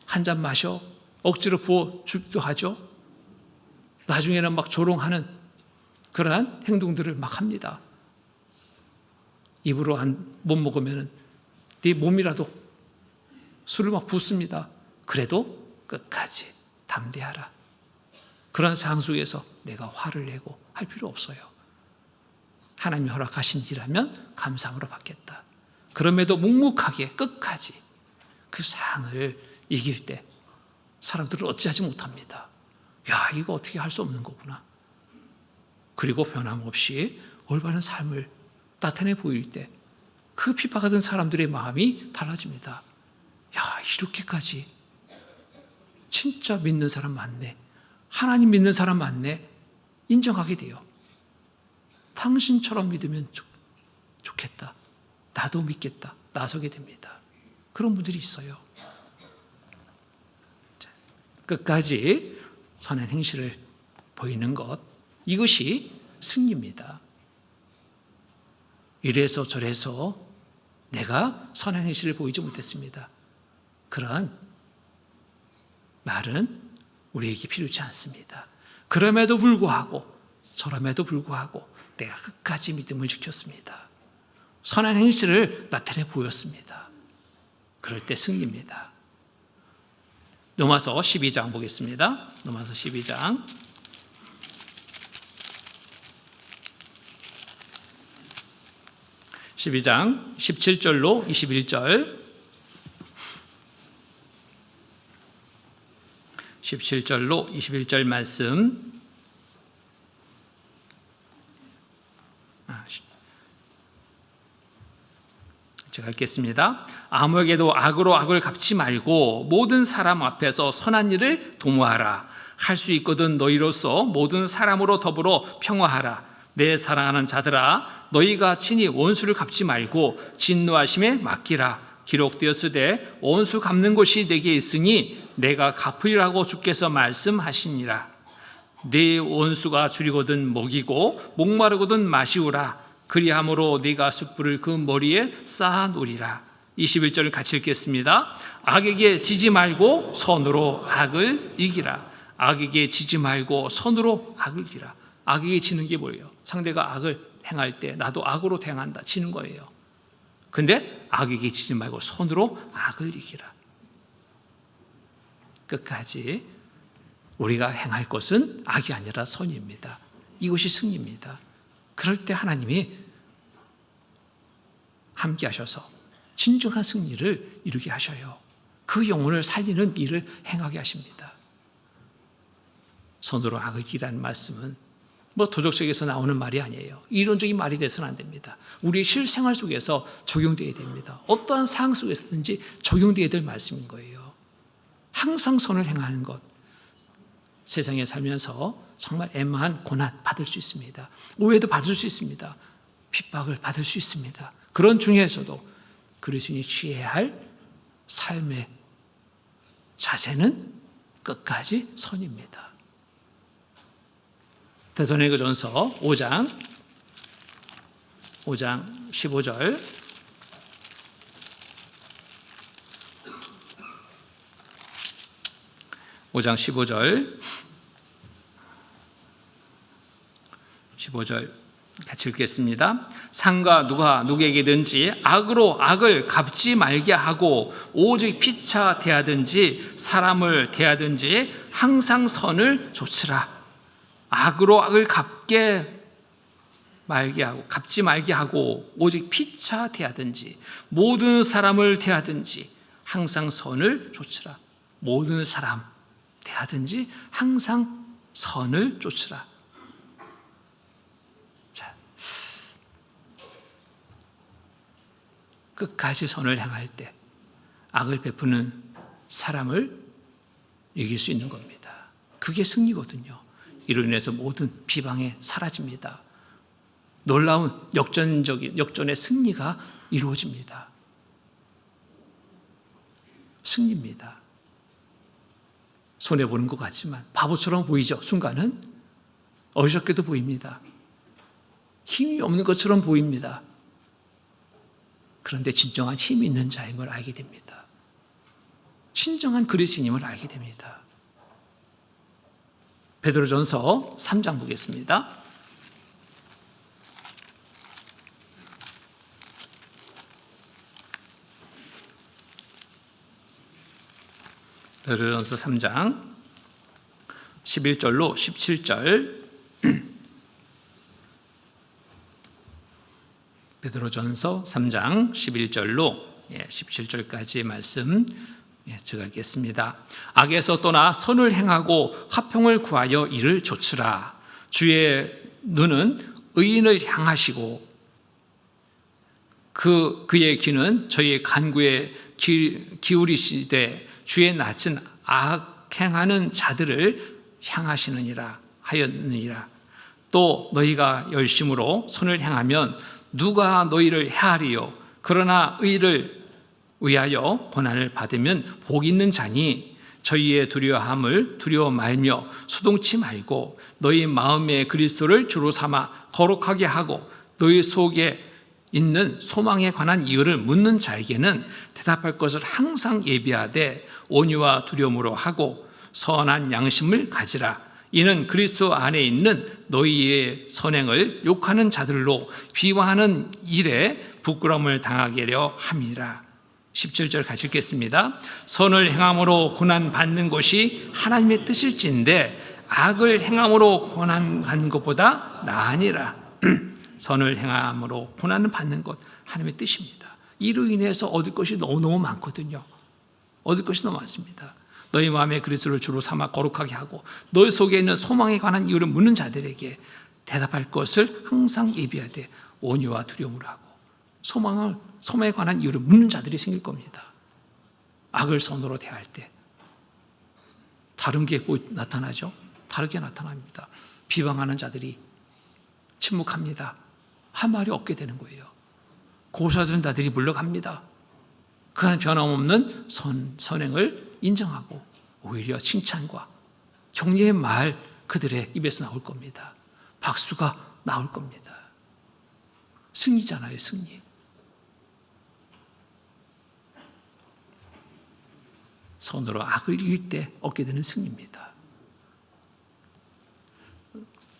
한 잔 마셔. 억지로 부어주기도 하죠. 나중에는 막 조롱하는 그러한 행동들을 막 합니다. 입으로 못 먹으면 네 몸이라도 술을 막 붓습니다. 그래도 끝까지 담대하라. 그런 상황 속에서 내가 화를 내고 할 필요 없어요. 하나님이 허락하신 일이라면 감사함으로 받겠다. 그럼에도 묵묵하게 끝까지 그 상을 이길 때 사람들은 어찌하지 못합니다. 야, 이거 어떻게 할 수 없는 거구나. 그리고 변함없이 올바른 삶을 나타내 보일 때 그 핍박하던 사람들의 마음이 달라집니다. 야, 이렇게까지 진짜 믿는 사람 많네. 하나님 믿는 사람 많네. 인정하게 돼요. 당신처럼 믿으면 좋겠다. 나도 믿겠다. 나서게 됩니다. 그런 분들이 있어요. 끝까지 선한 행실을 보이는 것, 이것이 승리입니다. 이래서 저래서 내가 선한 행실을 보이지 못했습니다. 그러한 말은 우리에게 필요치 않습니다. 그럼에도 불구하고, 저럼에도 불구하고 내가 끝까지 믿음을 지켰습니다. 선한 행실을 나타내 보였습니다. 그럴 때 승리입니다. 로마서 12장 보겠습니다. 로마서 12장 12장 17절로 21절 17절로 21절 말씀 제가 읽겠습니다. 아무에게도 악으로 악을 갚지 말고 모든 사람 앞에서 선한 일을 도모하라. 할 수 있거든 너희로서 모든 사람으로 더불어 평화하라. 내 사랑하는 자들아, 너희가 친히 원수를 갚지 말고 진노하심에 맡기라. 기록되었으되 원수 갚는 것이 내게 있으니 내가 갚으리라고 주께서 말씀하시니라. 네 원수가 줄이거든 먹이고 목마르거든 마시우라. 그리함으로 네가 숯불을 그 머리에 쌓아 놓으리라. 21절을 같이 읽겠습니다. 악에게 지지 말고 선으로 악을 이기라. 악에게 지지 말고 선으로 악을 이기라. 악에게 지는 게 뭐예요? 상대가 악을 행할 때 나도 악으로 대응한다, 지는 거예요. 근데 악에게 지지 말고 선으로 악을 이기라. 끝까지 우리가 행할 것은 악이 아니라 선입니다. 이것이 승리입니다. 그럴 때 하나님이 함께 하셔서 진정한 승리를 이루게 하셔요. 그 영혼을 살리는 일을 행하게 하십니다. 선으로 악을 이기라는 말씀은 도덕책에서 나오는 말이 아니에요. 이론적인 말이 돼서는 안 됩니다. 우리의 실생활 속에서 적용되어야 됩니다. 어떠한 상황 속에서든지 적용되어야 될 말씀인 거예요. 항상 선을 행하는 것. 세상에 살면서 정말 애매한 고난 받을 수 있습니다. 오해도 받을 수 있습니다. 핍박을 받을 수 있습니다. 그런 중에서도 그리스도인이 취해야 할 삶의 자세는 끝까지 선입니다. 데살로니가전서 5장 15절 5장 15절 같이 읽겠습니다. 상가 누가 누구에게든지 악으로 악을 갚지 말게 하고 오직 피차 대하든지 사람을 대하든지 항상 선을 조치라. 악으로 악을 갚지 말게 하고 오직 피차 대하든지 모든 사람을 대하든지 항상 선을 좇으라. 모든 사람 대하든지 항상 선을 좇으라. 자, 끝까지 선을 행할 때 악을 베푸는 사람을 이길 수 있는 겁니다. 그게 승리거든요. 이로 인해서 모든 비방이 사라집니다. 놀라운 역전의 승리가 이루어집니다. 승리입니다. 손해보는 것 같지만 바보처럼 보이죠. 순간은 어리석게도 보입니다. 힘이 없는 것처럼 보입니다. 그런데 진정한 힘이 있는 자임을 알게 됩니다. 진정한 그리스도인임을 알게 됩니다. 베드로전서 3장 보겠습니다. 베드로전서 3장 11절로 17절 베드로전서 3장 11절로 17절까지 말씀 제가 읽겠습니다. 악에서 떠나 선을 행하고 화평을 구하여 이를 좇으라. 주의 눈은 의인을 향하시고 그의 귀는 저희 간구에 기울이시되 주의 낯은 악행하는 자들을 향하시느니라 하였느니라. 또 너희가 열심으로 선을 행하면 누가 너희를 해하리요? 그러나 의를 위하여 고난을 받으면 복 있는 자니 저희의 두려워함을 두려워 말며 수동치 말고 너희 마음에 그리스도를 주로 삼아 거룩하게 하고 너희 속에 있는 소망에 관한 이유를 묻는 자에게는 대답할 것을 항상 예비하되 온유와 두려움으로 하고 선한 양심을 가지라. 이는 그리스도 안에 있는 너희의 선행을 욕하는 자들로 비화하는 일에 부끄러움을 당하게 하려 함이라. 17절 같이 읽겠습니다. 선을 행함으로 고난받는 것이 하나님의 뜻일진데 악을 행함으로 고난받는 것보다 나으니라. 선을 행함으로 고난을 받는 것 하나님의 뜻입니다. 이로 인해서 얻을 것이 너무너무 많거든요. 얻을 것이 너무 많습니다. 너희 마음에 그리스도를 주로 삼아 거룩하게 하고 너희 속에 있는 소망에 관한 이유를 묻는 자들에게 대답할 것을 항상 예비하되 온유와 두려움으로 하고 소망에 관한 이유를 묻는 자들이 생길 겁니다. 악을 선으로 대할 때 다른 게 나타나죠? 다르게 나타납니다. 비방하는 자들이 침묵합니다. 한 말이 없게 되는 거예요. 고사하는 자들이 물러갑니다. 그 변함없는 선행을 인정하고 오히려 칭찬과 격려의 말 그들의 입에서 나올 겁니다. 박수가 나올 겁니다. 승리잖아요, 승리. 선으로 악을 이길 때 얻게 되는 승리입니다.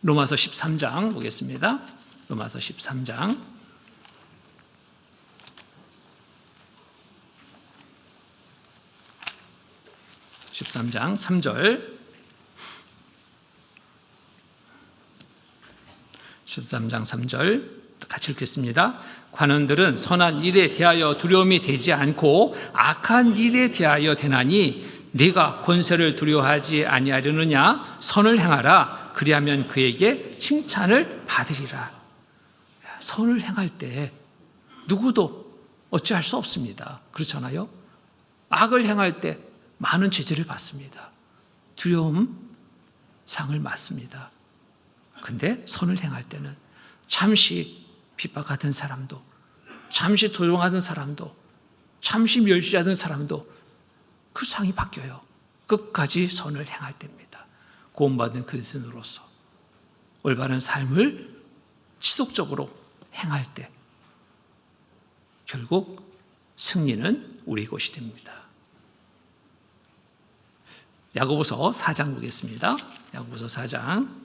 로마서 13장 보겠습니다. 로마서 13장 13장 3절 13장 3절 같이 읽겠습니다. 관원들은 선한 일에 대하여 두려움이 되지 않고 악한 일에 대하여 되나니 네가 권세를 두려워하지 아니하려느냐? 선을 행하라. 그리하면 그에게 칭찬을 받으리라. 선을 행할 때 누구도 어찌할 수 없습니다. 그렇잖아요? 악을 행할 때 많은 제재를 받습니다. 두려움 상을 맞습니다. 근데 선을 행할 때는 잠시 핍박하던 사람도, 잠시 조종하던 사람도, 잠시 멸시하던 사람도 그 상이 바뀌어요. 끝까지 선을 행할 때입니다. 구원받은 그리스도인으로서 올바른 삶을 지속적으로 행할 때 결국 승리는 우리 것이 됩니다. 야고보서 4장 보겠습니다. 야고보서 4장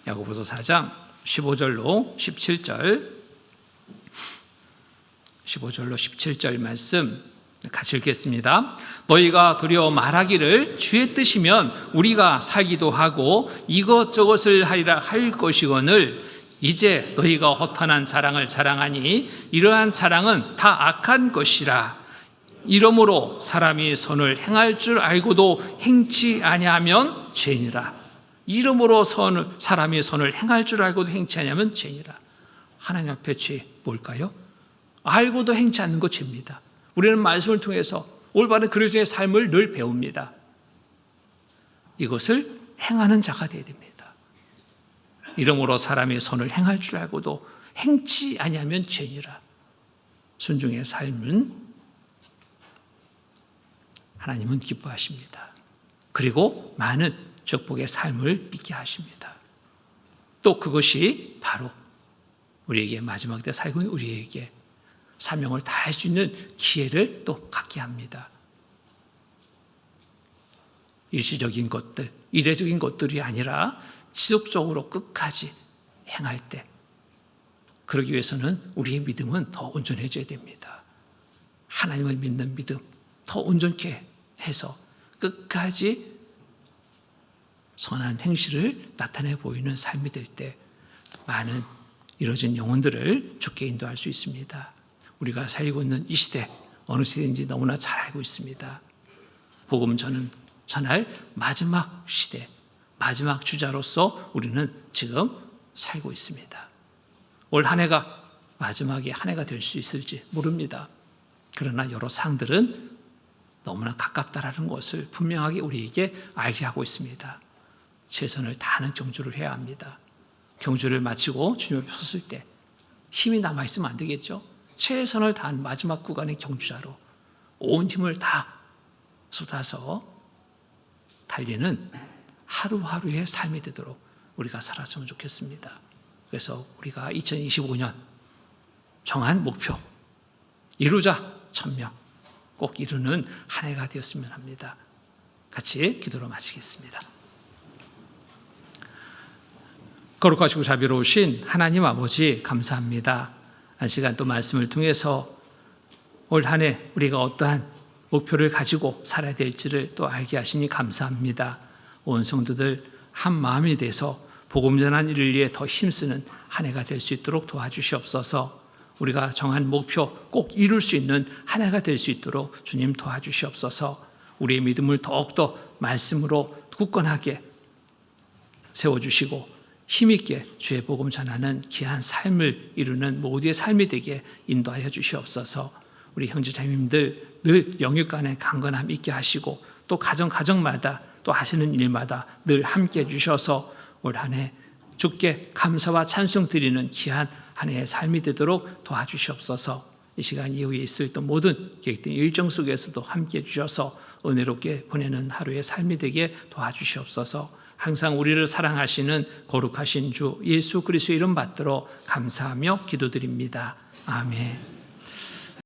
야고보서 4장 15절로 17절 말씀 같이 읽겠습니다. 너희가 두려워 말하기를 주의 뜻이면 우리가 살기도 하고 이것저것을 하리라 할 것이거늘 이제 너희가 허탄한 자랑을 자랑하니 이러한 자랑은 다 악한 것이라. 이러므로 사람이 선을 행할 줄 알고도 행치 아니하면 죄니라. 이러므로 사람이 선을 행할 줄 알고도 행치 아니하면 죄니라. 하나님 앞에 죄 뭘까요? 알고도 행치 않는 것 죄입니다. 우리는 말씀을 통해서 올바른 그리스도의 삶을 늘 배웁니다. 이것을 행하는 자가 되어야 됩니다. 이러므로 사람이 선을 행할 줄 알고도 행치 아니하면 죄니라. 순종의 삶은 하나님은 기뻐하십니다. 그리고 많은 축복의 삶을 믿게 하십니다. 또 그것이 바로 우리에게 마지막 때 살고 있는 우리에게 사명을 다할 수 있는 기회를 또 갖게 합니다. 일시적인 것들, 이례적인 것들이 아니라 지속적으로 끝까지 행할 때 그러기 위해서는 우리의 믿음은 더 온전해져야 됩니다. 하나님을 믿는 믿음 더 온전케 해서 끝까지 선한 행실을 나타내 보이는 삶이 될 때 많은 이루어진 영혼들을 주께 인도할 수 있습니다. 우리가 살고 있는 이 시대, 어느 시대인지 너무나 잘 알고 있습니다. 복음 전할 마지막 시대, 마지막 주자로서 우리는 지금 살고 있습니다. 올 한 해가 마지막에 한 해가 될 수 있을지 모릅니다. 그러나 여러 상들은 너무나 가깝다라는 것을 분명하게 우리에게 알게 하고 있습니다. 최선을 다하는 경주를 해야 합니다. 경주를 마치고 주님 앞에 섰을 때 힘이 남아있으면 안 되겠죠. 최선을 다한 마지막 구간의 경주자로 온 힘을 다 쏟아서 달리는 하루하루의 삶이 되도록 우리가 살았으면 좋겠습니다. 그래서 우리가 2025년 정한 목표, 이루자 1000명, 꼭 이루는 한 해가 되었으면 합니다. 같이 기도로 마치겠습니다. 거룩하시고 자비로우신 하나님 아버지 감사합니다. 한 시간 또 말씀을 통해서 올 한 해 우리가 어떠한 목표를 가지고 살아야 될지를 또 알게 하시니 감사합니다. 온 성도들 한 마음이 돼서 복음 전한 일을 위해 더 힘쓰는 한 해가 될 수 있도록 도와주시옵소서. 우리가 정한 목표 꼭 이룰 수 있는 한 해가 될 수 있도록 주님 도와주시옵소서. 우리의 믿음을 더욱더 말씀으로 굳건하게 세워주시고 힘있게 주의 복음 전하는 귀한 삶을 이루는 모두의 삶이 되게 인도하여 주시옵소서. 우리 형제자매님들 늘 영육 간에 강건함 있게 하시고 또 가정마다 또 하시는 일마다 늘 함께 해주셔서 올 한 해 주께 감사와 찬송 드리는 귀한 한 해의 삶이 되도록 도와주시옵소서. 이 시간 이후에 있을 또 모든 계획된 일정 속에서도 함께 해주셔서 은혜롭게 보내는 하루의 삶이 되게 도와주시옵소서. 항상 우리를 사랑하시는 거룩하신 주 예수 그리스도의 이름 받들어 감사하며 기도드립니다. 아멘.